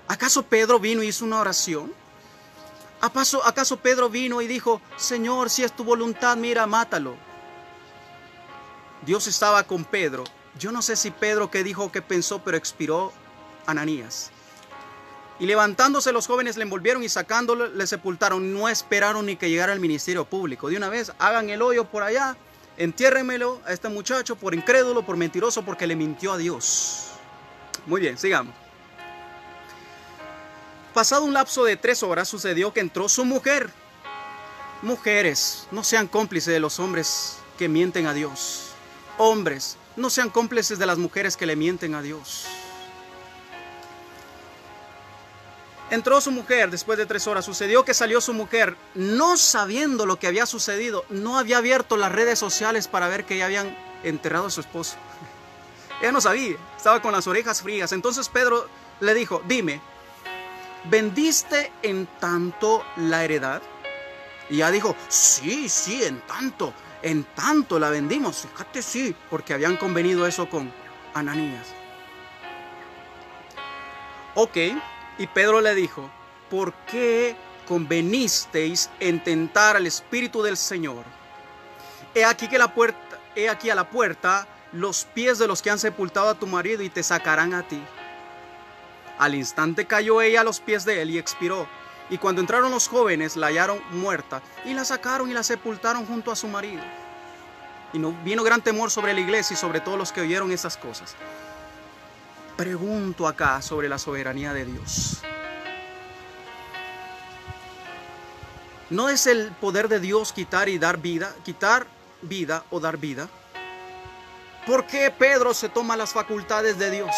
¿acaso Pedro vino y hizo una oración? ¿Acaso Pedro vino y dijo: Señor, si es tu voluntad, mira, mátalo? Dios estaba con Pedro. Yo no sé si Pedro qué dijo o qué pensó, pero expiró Ananías. Y levantándose los jóvenes le envolvieron y sacándolo le sepultaron. No esperaron ni que llegara el ministerio público. De una vez, hagan el hoyo por allá. Entiérrenmelo a este muchacho por incrédulo, por mentiroso, porque le mintió a Dios. Muy bien, sigamos. Pasado un lapso de 3 horas, sucedió que entró su mujer. Mujeres, no sean cómplices de los hombres que mienten a Dios. Hombres, no sean cómplices de las mujeres que le mienten a Dios. Entró su mujer después de 3 horas. Sucedió que salió su mujer, no sabiendo lo que había sucedido. No había abierto las redes sociales para ver que ya habían enterrado a su esposo. Ella no sabía, estaba con las orejas frías. Entonces Pedro le dijo: dime, ¿vendiste en tanto la heredad? Y ella dijo: sí, en tanto la vendimos. Fíjate, sí, porque habían convenido eso con Ananías. Ok. Y Pedro le dijo: ¿por qué convenisteis en tentar al Espíritu del Señor? He aquí a la puerta los pies de los que han sepultado a tu marido y te sacarán a ti. Al instante cayó ella a los pies de él y expiró. Y cuando entraron los jóvenes la hallaron muerta y la sacaron y la sepultaron junto a su marido. Y vino gran temor sobre la iglesia y sobre todos los que oyeron esas cosas. Pregunto acá sobre la soberanía de Dios. ¿No es el poder de Dios quitar y dar vida? ¿Quitar vida o dar vida? ¿Por qué Pedro se toma las facultades de Dios?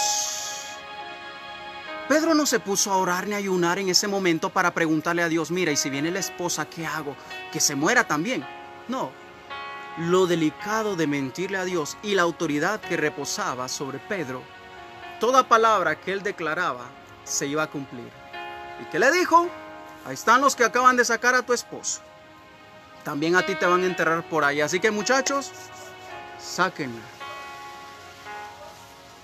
Pedro no se puso a orar ni a ayunar en ese momento para preguntarle a Dios: mira, y si viene la esposa, ¿qué hago? ¿Que se muera también? No. Lo delicado de mentirle a Dios y la autoridad que reposaba sobre Pedro. Toda palabra que él declaraba se iba a cumplir. ¿Y qué le dijo? Ahí están los que acaban de sacar a tu esposo. También a ti te van a enterrar por ahí. Así que, muchachos, sáquenla.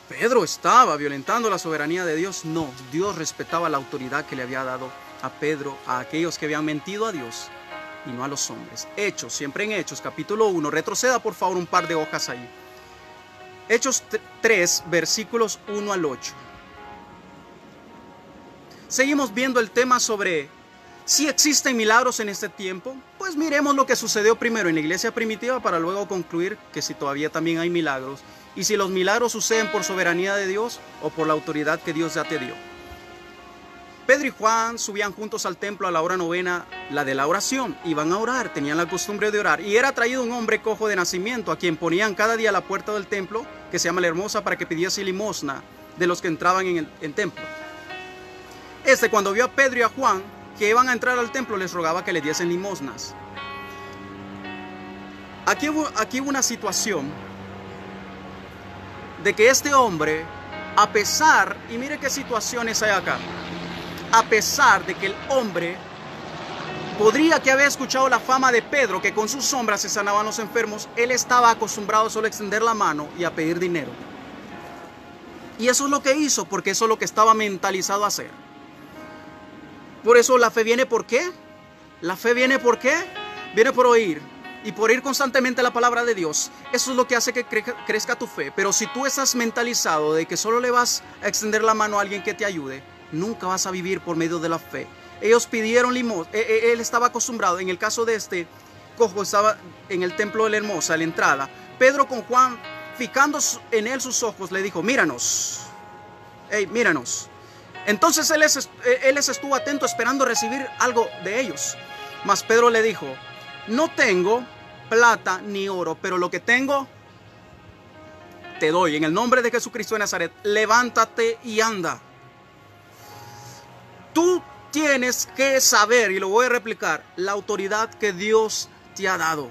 ¿Pedro estaba violentando la soberanía de Dios? No, Dios respetaba la autoridad que le había dado a Pedro, a aquellos que habían mentido a Dios y no a los hombres. Hechos, siempre en Hechos, capítulo 1. Retroceda por favor un par de hojas ahí. Hechos 3, versículos 1 al 8. Seguimos viendo el tema sobre si existen milagros en este tiempo. Pues miremos lo que sucedió primero en la iglesia primitiva para luego concluir que si todavía también hay milagros. Y si los milagros suceden por soberanía de Dios o por la autoridad que Dios ya te dio. Pedro y Juan subían juntos al templo a la hora novena, la de la oración. Iban a orar, tenían la costumbre de orar. Y era traído un hombre cojo de nacimiento, a quien ponían cada día a la puerta del templo, que se llama La Hermosa, para que pidiese limosna de los que entraban en el templo. Cuando vio a Pedro y a Juan que iban a entrar al templo, les rogaba que le diesen limosnas. Aquí hubo una situación de que este hombre, a pesar, y mire qué situaciones hay acá, a pesar de que el hombre podría que haber escuchado la fama de Pedro, que con sus sombras se sanaban los enfermos, él estaba acostumbrado solo a extender la mano y a pedir dinero. Y eso es lo que hizo, porque eso es lo que estaba mentalizado a hacer. Por eso la fe viene, ¿por qué? La fe viene, ¿por qué? Viene por oír. y por ir constantemente a la palabra de Dios, eso es lo que hace que crezca tu fe. Pero si tú estás mentalizado de que solo le vas a extender la mano a alguien que te ayude, nunca vas a vivir por medio de la fe. Ellos pidieron limosna. Él estaba acostumbrado. En el caso de este cojo, estaba en el templo de la Hermosa, a la entrada. Pedro con Juan, fijando en él sus ojos, le dijo: míranos. Hey, míranos. Entonces él les estuvo atento, esperando recibir algo de ellos. Mas Pedro le dijo: no tengo plata ni oro, pero lo que tengo te doy. En el nombre de Jesucristo de Nazaret, levántate y anda. Tú tienes que saber, y lo voy a replicar, la autoridad que Dios te ha dado.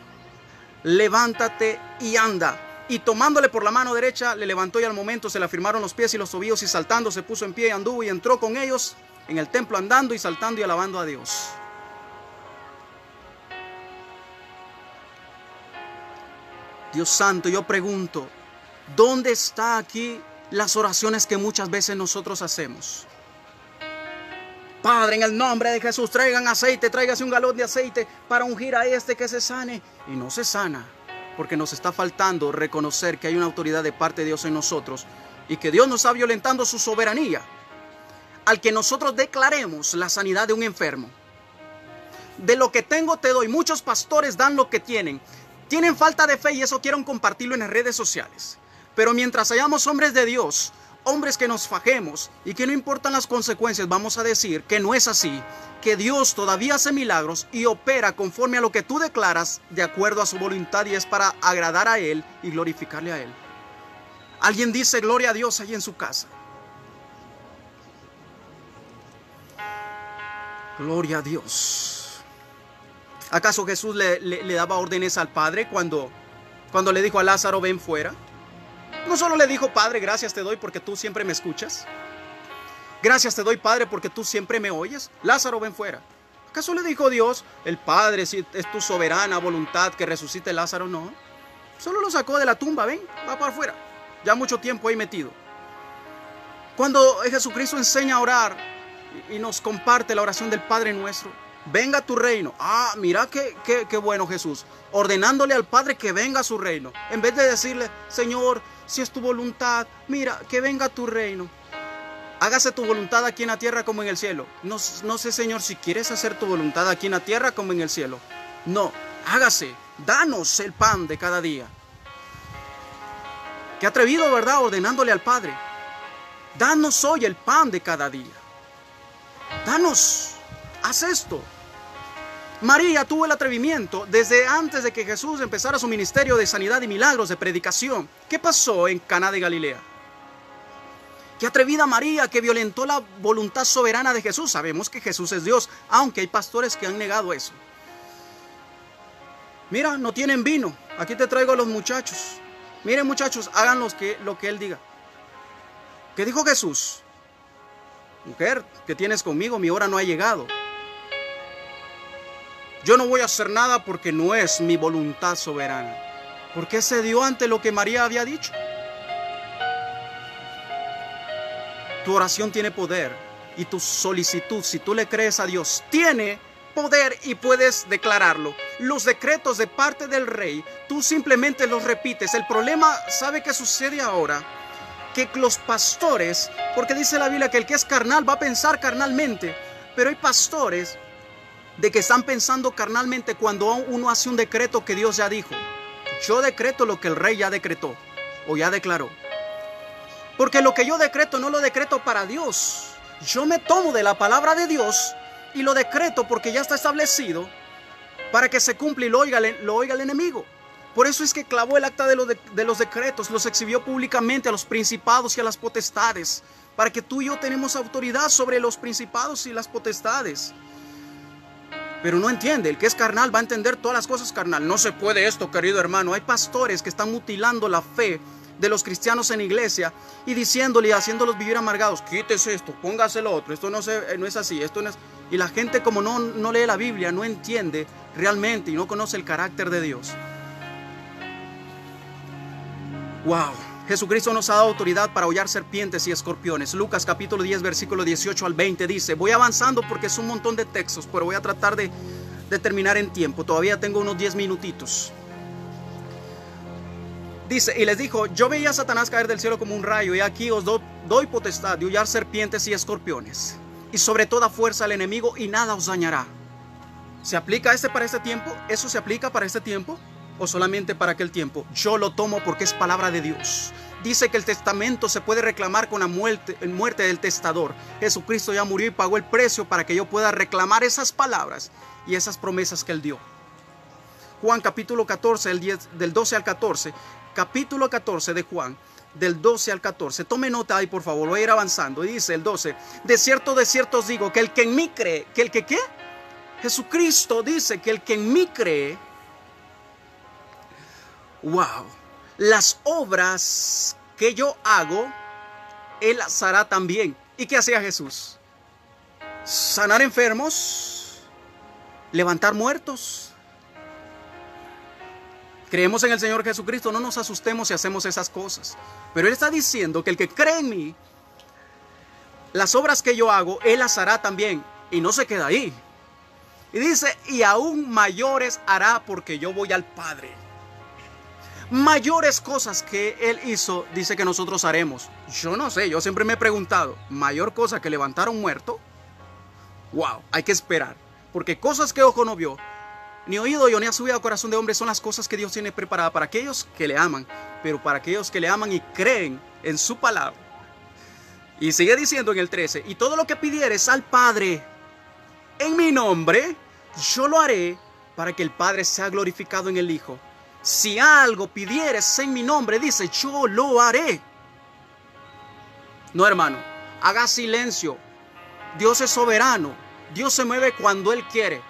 Levántate y anda. Y tomándole por la mano derecha, le levantó, y al momento se le afirmaron los pies y los tobillos, y saltando se puso en pie y anduvo, y entró con ellos en el templo, andando y saltando y alabando a Dios. Dios santo, yo pregunto, ¿dónde está aquí las oraciones que muchas veces nosotros hacemos? Padre, en el nombre de Jesús, traigan aceite, tráigase un galón de aceite para ungir a este que se sane. Y no se sana, porque nos está faltando reconocer que hay una autoridad de parte de Dios en nosotros y que Dios nos está violentando su soberanía al que nosotros declaremos la sanidad de un enfermo. De lo que tengo te doy. Muchos pastores dan lo que tienen. Tienen falta de fe y eso quieren compartirlo en las redes sociales. Pero mientras hayamos hombres de Dios, hombres que nos fajemos y que no importan las consecuencias, vamos a decir que no es así, que Dios todavía hace milagros y opera conforme a lo que tú declaras, de acuerdo a su voluntad, y es para agradar a Él y glorificarle a Él. Alguien dice gloria a Dios ahí en su casa. Gloria a Dios. ¿Acaso Jesús le daba órdenes al Padre cuando le dijo a Lázaro: ven fuera? No solo le dijo: Padre, gracias te doy porque tú siempre me escuchas. Gracias te doy, Padre, porque tú siempre me oyes. Lázaro, ven fuera. ¿Acaso le dijo Dios, el Padre, si es tu soberana voluntad que resucite Lázaro? No. Solo lo sacó de la tumba. Ven, va para afuera. Ya mucho tiempo ahí metido. Cuando Jesucristo enseña a orar y nos comparte la oración del Padre nuestro: venga tu reino. Ah, mira qué bueno Jesús. Ordenándole al Padre que venga a su reino. En vez de decirle: Señor, si es tu voluntad, mira, que venga tu reino. Hágase tu voluntad aquí en la tierra como en el cielo. No sé, Señor, si quieres hacer tu voluntad aquí en la tierra como en el cielo. No, hágase. Danos el pan de cada día. Qué atrevido, ¿verdad? Ordenándole al Padre: danos hoy el pan de cada día. Danos, haz esto. María tuvo el atrevimiento desde antes de que Jesús empezara su ministerio de sanidad y milagros, de predicación. ¿Qué pasó en Caná de Galilea? Qué atrevida María, que violentó la voluntad soberana de Jesús. Sabemos que Jesús es Dios, aunque hay pastores que han negado eso. Mira, no tienen vino. Aquí te traigo a los muchachos. Miren, muchachos, hagan lo que Él diga. ¿Qué dijo Jesús? Mujer, ¿qué tienes conmigo? Mi hora no ha llegado. Yo no voy a hacer nada porque no es mi voluntad soberana. ¿Por qué se dio ante lo que María había dicho? Tu oración tiene poder y tu solicitud, si tú le crees a Dios, tiene poder y puedes declararlo. Los decretos de parte del rey, tú simplemente los repites. El problema, ¿sabe qué sucede ahora? Que los pastores, porque dice la Biblia que el que es carnal va a pensar carnalmente, pero hay pastores de que están pensando carnalmente cuando uno hace un decreto que Dios ya dijo. Yo decreto lo que el rey ya decretó o ya declaró. Porque lo que yo decreto no lo decreto para Dios. Yo me tomo de la palabra de Dios y lo decreto porque ya está establecido para que se cumpla y lo oiga el enemigo. Por eso es que clavó el acta de los decretos, los exhibió públicamente a los principados y a las potestades, para que tú y yo tenemos autoridad sobre los principados y las potestades. Pero no entiende, el que es carnal va a entender todas las cosas carnal. No se puede esto, querido hermano. Hay pastores que están mutilando la fe de los cristianos en iglesia y diciéndole y haciéndolos vivir amargados. Quítese esto, póngase lo otro, esto no es así, esto no es... Y la gente, como no lee la Biblia, no entiende realmente y no conoce el carácter de Dios. Wow, Jesucristo nos ha dado autoridad para hollar serpientes y escorpiones. Lucas capítulo 10 versículo 18 al 20 dice, voy avanzando porque es un montón de textos, pero voy a tratar de de terminar en tiempo. Todavía tengo unos 10 minutitos. Dice, y les dijo, yo veía a Satanás caer del cielo como un rayo, y aquí os doy potestad de hollar serpientes y escorpiones, y sobre toda fuerza al enemigo, y nada os dañará. ¿Se aplica para este tiempo? ¿Eso se aplica para este tiempo? ¿O solamente para aquel tiempo? Yo lo tomo porque es palabra de Dios. Dice que el testamento se puede reclamar con la muerte del testador. Jesucristo ya murió y pagó el precio para que yo pueda reclamar esas palabras y esas promesas que Él dio. Juan capítulo 14, del 12 al 14. Capítulo 14 de Juan, del 12 al 14. Tome nota ahí, por favor, voy a ir avanzando. Y dice el 12, de cierto os digo, que el que en mí cree, que el que ¿qué? Jesucristo dice que el que en mí cree, wow, las obras que yo hago, Él las hará también. ¿Y qué hacía Jesús? Sanar enfermos, levantar muertos. Creemos en el Señor Jesucristo, no nos asustemos si hacemos esas cosas. Pero Él está diciendo que el que cree en mí, las obras que yo hago, Él las hará también. Y no se queda ahí. Y dice, y aún mayores hará porque yo voy al Padre. Mayores cosas que Él hizo, dice que nosotros haremos. Yo no sé, yo siempre me he preguntado, ¿mayor cosa que levantar a un muerto? Wow, hay que esperar. Porque cosas que ojo no vio, ni oído yo, ni ha subido a corazón de hombre, son las cosas que Dios tiene preparadas para aquellos que le aman. Pero para aquellos que le aman y creen en su palabra. Y sigue diciendo en el 13, y todo lo que pidieres al Padre en mi nombre, yo lo haré para que el Padre sea glorificado en el Hijo. Si algo pidieres en mi nombre, dice, yo lo haré. No, hermano, haga silencio. Dios es soberano. Dios se mueve cuando Él quiere.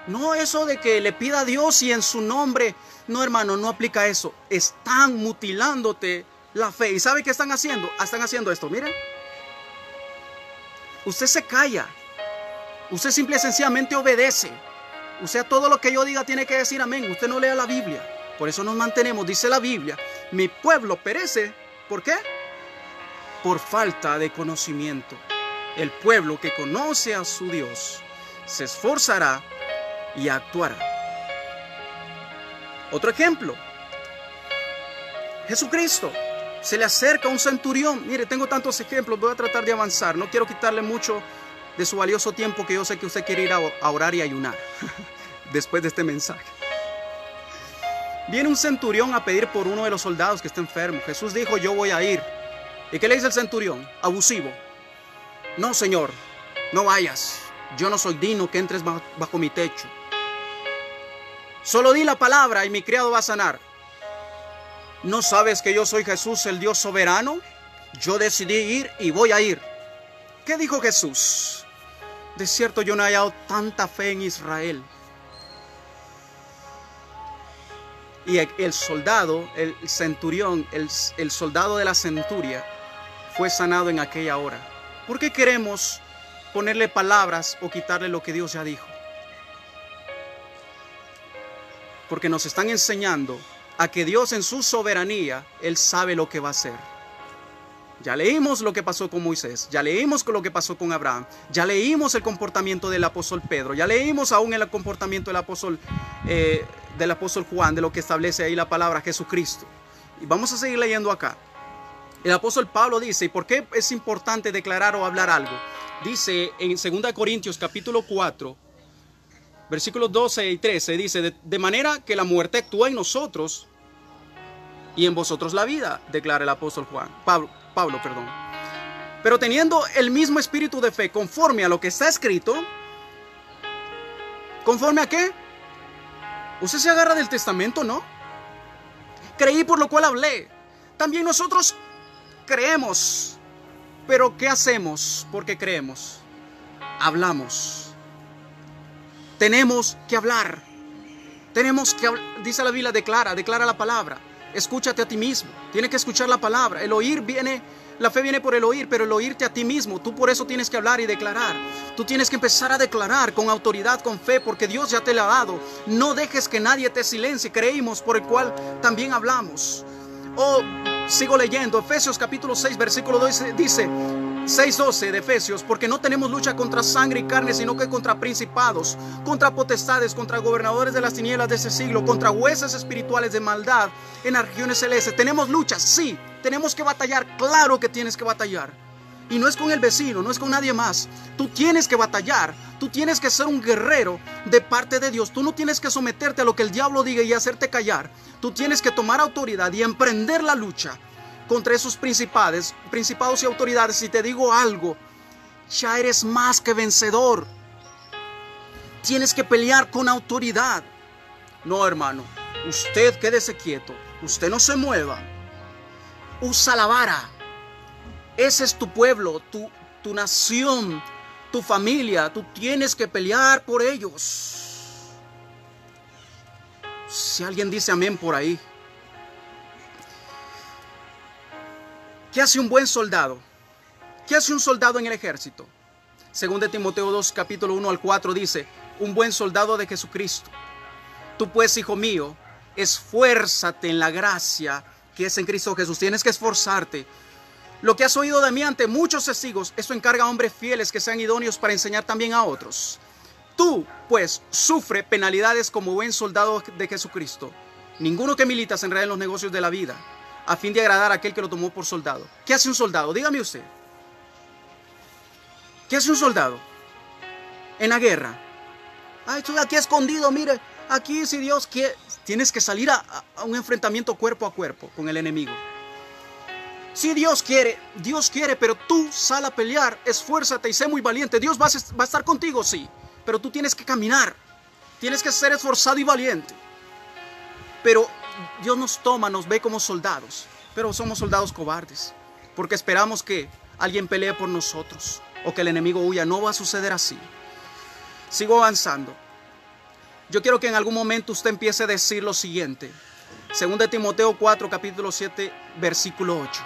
No eso de que le pida a Dios y en su nombre. No, hermano, no aplica eso. Están mutilándote la fe. ¿Y sabe qué están haciendo? Están haciendo esto, miren. Usted se calla. Usted simple y sencillamente obedece. Usted a todo lo que yo diga tiene que decir amén. Usted no lea la Biblia. Por eso nos mantenemos, dice la Biblia, mi pueblo perece. ¿Por qué? Por falta de conocimiento. El pueblo que conoce a su Dios se esforzará y actuará. Otro ejemplo. Jesucristo se le acerca a un centurión. Mire, tengo tantos ejemplos, voy a tratar de avanzar. No quiero quitarle mucho de su valioso tiempo, que yo sé que usted quiere ir a orar y ayunar después de este mensaje. Viene un centurión a pedir por uno de los soldados que está enfermo. Jesús dijo, yo voy a ir. ¿Y qué le dice el centurión? Abusivo. No, Señor, no vayas. Yo no soy digno que entres bajo mi techo. Solo di la palabra y mi criado va a sanar. ¿No sabes que yo soy Jesús, el Dios soberano? Yo decidí ir y voy a ir. ¿Qué dijo Jesús? De cierto, yo no he hallado tanta fe en Israel. Y el soldado, el centurión, el soldado de la centuria, fue sanado en aquella hora. ¿Por qué queremos ponerle palabras o quitarle lo que Dios ya dijo? Porque nos están enseñando a que Dios en su soberanía, Él sabe lo que va a hacer. Ya leímos lo que pasó con Moisés, ya leímos lo que pasó con Abraham, ya leímos el comportamiento del apóstol Pedro, ya leímos aún el comportamiento del apóstol Juan, de lo que establece ahí la palabra Jesucristo. Y vamos a seguir leyendo acá. El apóstol Pablo dice, ¿y por qué es importante declarar o hablar algo? Dice en 2 Corintios capítulo 4, versículos 12 y 13, dice, de manera que la muerte actúa en nosotros y en vosotros la vida, declara el apóstol Pablo, perdón. Pero teniendo el mismo espíritu de fe, conforme a lo que está escrito, ¿conforme a qué? Usted se agarra del testamento, ¿no? Creí por lo cual hablé. También nosotros creemos. Pero ¿qué hacemos porque creemos? Hablamos. Tenemos que hablar. Tenemos que hablar. Dice la Biblia, declara la palabra. Escúchate a ti mismo. Tienes que escuchar la palabra. El oír viene, la fe viene por el oír, pero el oírte a ti mismo. Tú por eso tienes que hablar y declarar. Tú tienes que empezar a declarar con autoridad, con fe, porque Dios ya te la ha dado. No dejes que nadie te silencie. Creímos, por el cual también hablamos. Sigo leyendo. Efesios capítulo 6, versículo 2 dice, 6:12 de Efesios, porque no tenemos lucha contra sangre y carne, sino que contra principados, contra potestades, contra gobernadores de las tinieblas de ese siglo, contra huestes espirituales de maldad en las regiones celestes. Tenemos lucha, sí, tenemos que batallar, claro que tienes que batallar. Y no es con el vecino, no es con nadie más. Tú tienes que batallar, tú tienes que ser un guerrero de parte de Dios. Tú no tienes que someterte a lo que el diablo diga y hacerte callar. Tú tienes que tomar autoridad y emprender la lucha contra esos principados y autoridades. Y te digo algo, ya eres más que vencedor. Tienes que pelear con autoridad. No, hermano, usted quédese quieto, usted no se mueva. Usa la vara. Ese es tu pueblo, tu nación, tu familia. Tú tienes que pelear por ellos. Si alguien dice amén por ahí. ¿Qué hace un buen soldado? ¿Qué hace un soldado en el ejército? Según de Timoteo 2, capítulo 1 al 4 dice, un buen soldado de Jesucristo. Tú pues, hijo mío, esfuérzate en la gracia que es en Cristo Jesús. Tienes que esforzarte. Lo que has oído de mí ante muchos testigos, eso encarga a hombres fieles que sean idóneos para enseñar también a otros. Tú, pues, sufre penalidades como buen soldado de Jesucristo. Ninguno que milita se enreda en los negocios de la vida, a fin de agradar a aquel que lo tomó por soldado. ¿Qué hace un soldado? Dígame usted. ¿Qué hace un soldado en la guerra? Ay, estoy aquí escondido, mire. Aquí, si Dios quiere, tienes que salir a un enfrentamiento cuerpo a cuerpo con el enemigo. Si Dios quiere, pero tú sal a pelear, esfuérzate y sé muy valiente. Dios va a estar contigo, sí, pero tú tienes que caminar, tienes que ser esforzado y valiente. Pero Dios nos toma, nos ve como soldados, pero somos soldados cobardes, porque esperamos que alguien pelee por nosotros o que el enemigo huya. No va a suceder así. Sigo avanzando. Yo quiero que en algún momento usted empiece a decir lo siguiente. Según de Timoteo 4, capítulo 7, versículo 8.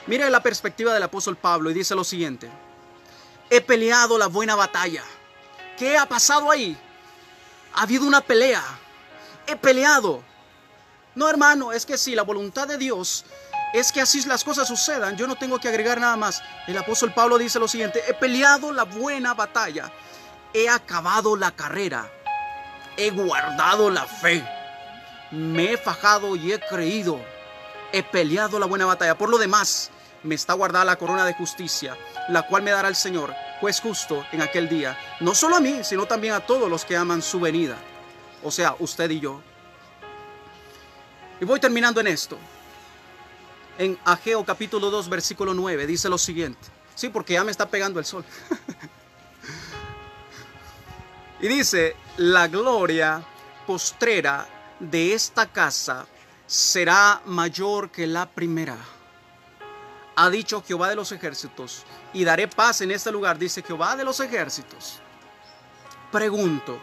Mire la perspectiva del apóstol Pablo y dice lo siguiente. He peleado la buena batalla. ¿Qué ha pasado ahí? Ha habido una pelea. He peleado. No, hermano, es que si la voluntad de Dios es que así las cosas sucedan, yo no tengo que agregar nada más. El apóstol Pablo dice lo siguiente. He peleado la buena batalla. He acabado la carrera. He guardado la fe. Me he fajado y he creído. He peleado la buena batalla. Por lo demás, me está guardada la corona de justicia, la cual me dará el Señor, juez justo, en aquel día. No solo a mí, sino también a todos los que aman su venida. O sea, usted y yo. Y voy terminando en esto. En Ageo capítulo 2, versículo 9, dice lo siguiente. Sí, porque ya me está pegando el sol. Y dice, la gloria postrera de esta casa será mayor que la primera. Ha dicho Jehová de los ejércitos, y daré paz en este lugar, dice Jehová de los ejércitos. Pregunto,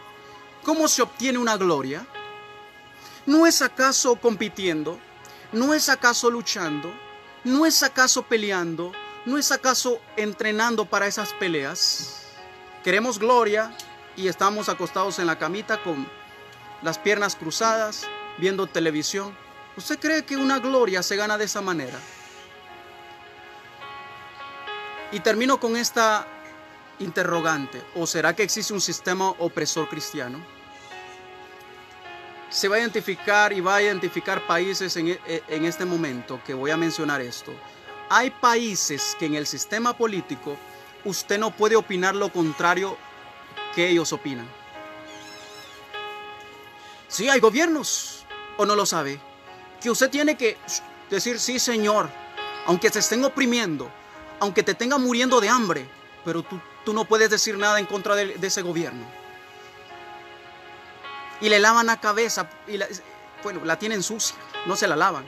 ¿cómo se obtiene una gloria? ¿No es acaso compitiendo? ¿No es acaso luchando? ¿No es acaso peleando? ¿No es acaso entrenando para esas peleas? Queremos gloria y estamos acostados en la camita con las piernas cruzadas, viendo televisión. ¿Usted cree que una gloria se gana de esa manera? Y termino con esta interrogante. ¿O será que existe un sistema opresor cristiano? Se va a identificar y va a identificar países en este momento que voy a mencionar esto. Hay países que en el sistema político usted no puede opinar lo contrario que ellos opinan. Sí, hay gobiernos, ¿o no lo sabe? Que usted tiene que decir, sí, señor, aunque te estén oprimiendo, aunque te tengan muriendo de hambre, pero tú no puedes decir nada en contra de ese gobierno. Y le lavan la cabeza, y la tienen sucia, no se la lavan,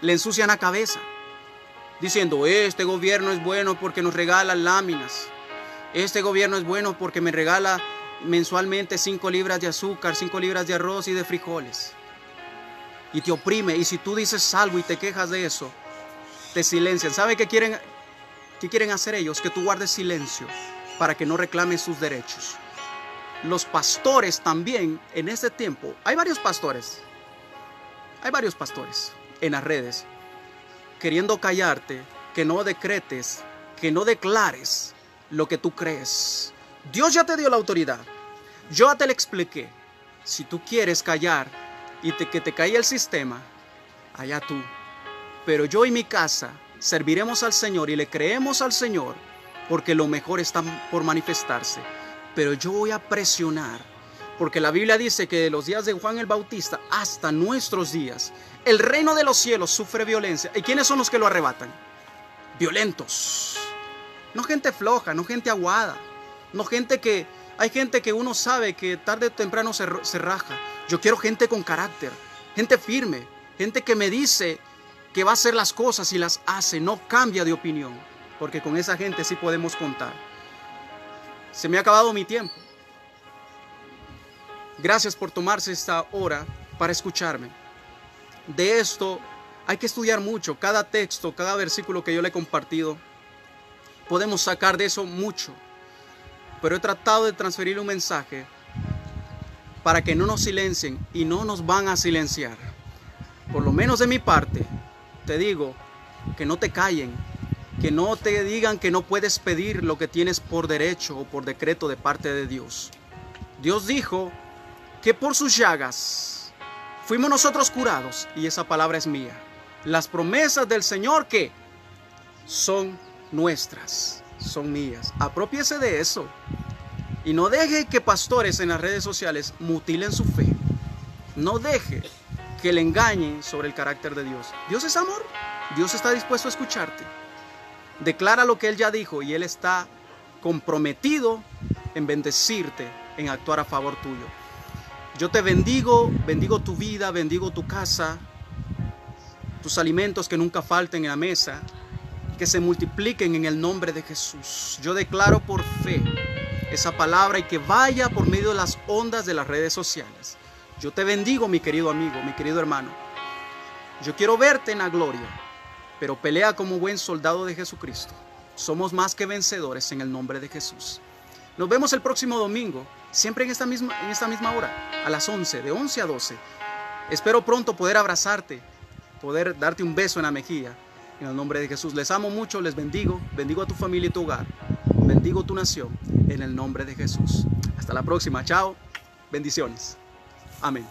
le ensucian la cabeza, diciendo, este gobierno es bueno porque nos regala láminas, este gobierno es bueno porque me regala mensualmente 5 libras de azúcar, 5 libras de arroz y de frijoles. Y te oprime, y si tú dices algo y te quejas de eso, te silencian. ¿Sabe qué quieren hacer ellos? Que tú guardes silencio para que no reclames sus derechos. Los pastores también en este tiempo, hay varios pastores en las redes queriendo callarte, que no decretes que no declares lo que tú crees. Dios ya te dio la autoridad. Yo ya te lo expliqué. Si tú quieres callar y que te caiga el sistema, allá tú. Pero yo y mi casa serviremos al Señor y le creemos al Señor, porque lo mejor está por manifestarse. Pero yo voy a presionar, porque la Biblia dice que de los días de Juan el Bautista hasta nuestros días, el reino de los cielos sufre violencia. ¿Y quiénes son los que lo arrebatan? Violentos. No gente floja, no gente aguada, no gente que... Hay gente que uno sabe que tarde o temprano se raja. Yo quiero gente con carácter, gente firme, gente que me dice que va a hacer las cosas y las hace, no cambia de opinión, porque con esa gente sí podemos contar. Se me ha acabado mi tiempo. Gracias por tomarse esta hora para escucharme. De esto hay que estudiar mucho. Cada texto, cada versículo que yo le he compartido, podemos sacar de eso mucho. Pero he tratado de transferir un mensaje para que no nos silencien, y no nos van a silenciar. Por lo menos de mi parte, te digo que no te callen, que no te digan que no puedes pedir lo que tienes por derecho o por decreto de parte de Dios. Dios dijo que por sus llagas fuimos nosotros curados, y esa palabra es mía. Las promesas del Señor que son nuestras, son mías. Apropiese de eso y no deje que pastores en las redes sociales mutilen su fe. No deje que le engañen sobre el carácter de Dios. Dios es amor. Dios está dispuesto a escucharte. Declara lo que Él ya dijo, y Él está comprometido en bendecirte, en actuar a favor tuyo. Yo te bendigo, bendigo tu vida, bendigo tu casa, tus alimentos que nunca falten en la mesa, que se multipliquen en el nombre de Jesús. Yo declaro por fe esa palabra y que vaya por medio de las ondas de las redes sociales. Yo te bendigo, mi querido amigo, mi querido hermano. Yo quiero verte en la gloria, pero pelea como buen soldado de Jesucristo. Somos más que vencedores en el nombre de Jesús. Nos vemos el próximo domingo, siempre en esta misma hora, a las 11, de 11 a 12. Espero pronto poder abrazarte, poder darte un beso en la mejilla. En el nombre de Jesús, les amo mucho, les bendigo, bendigo a tu familia y tu hogar, bendigo tu nación, en el nombre de Jesús. Hasta la próxima, chao, bendiciones, amén.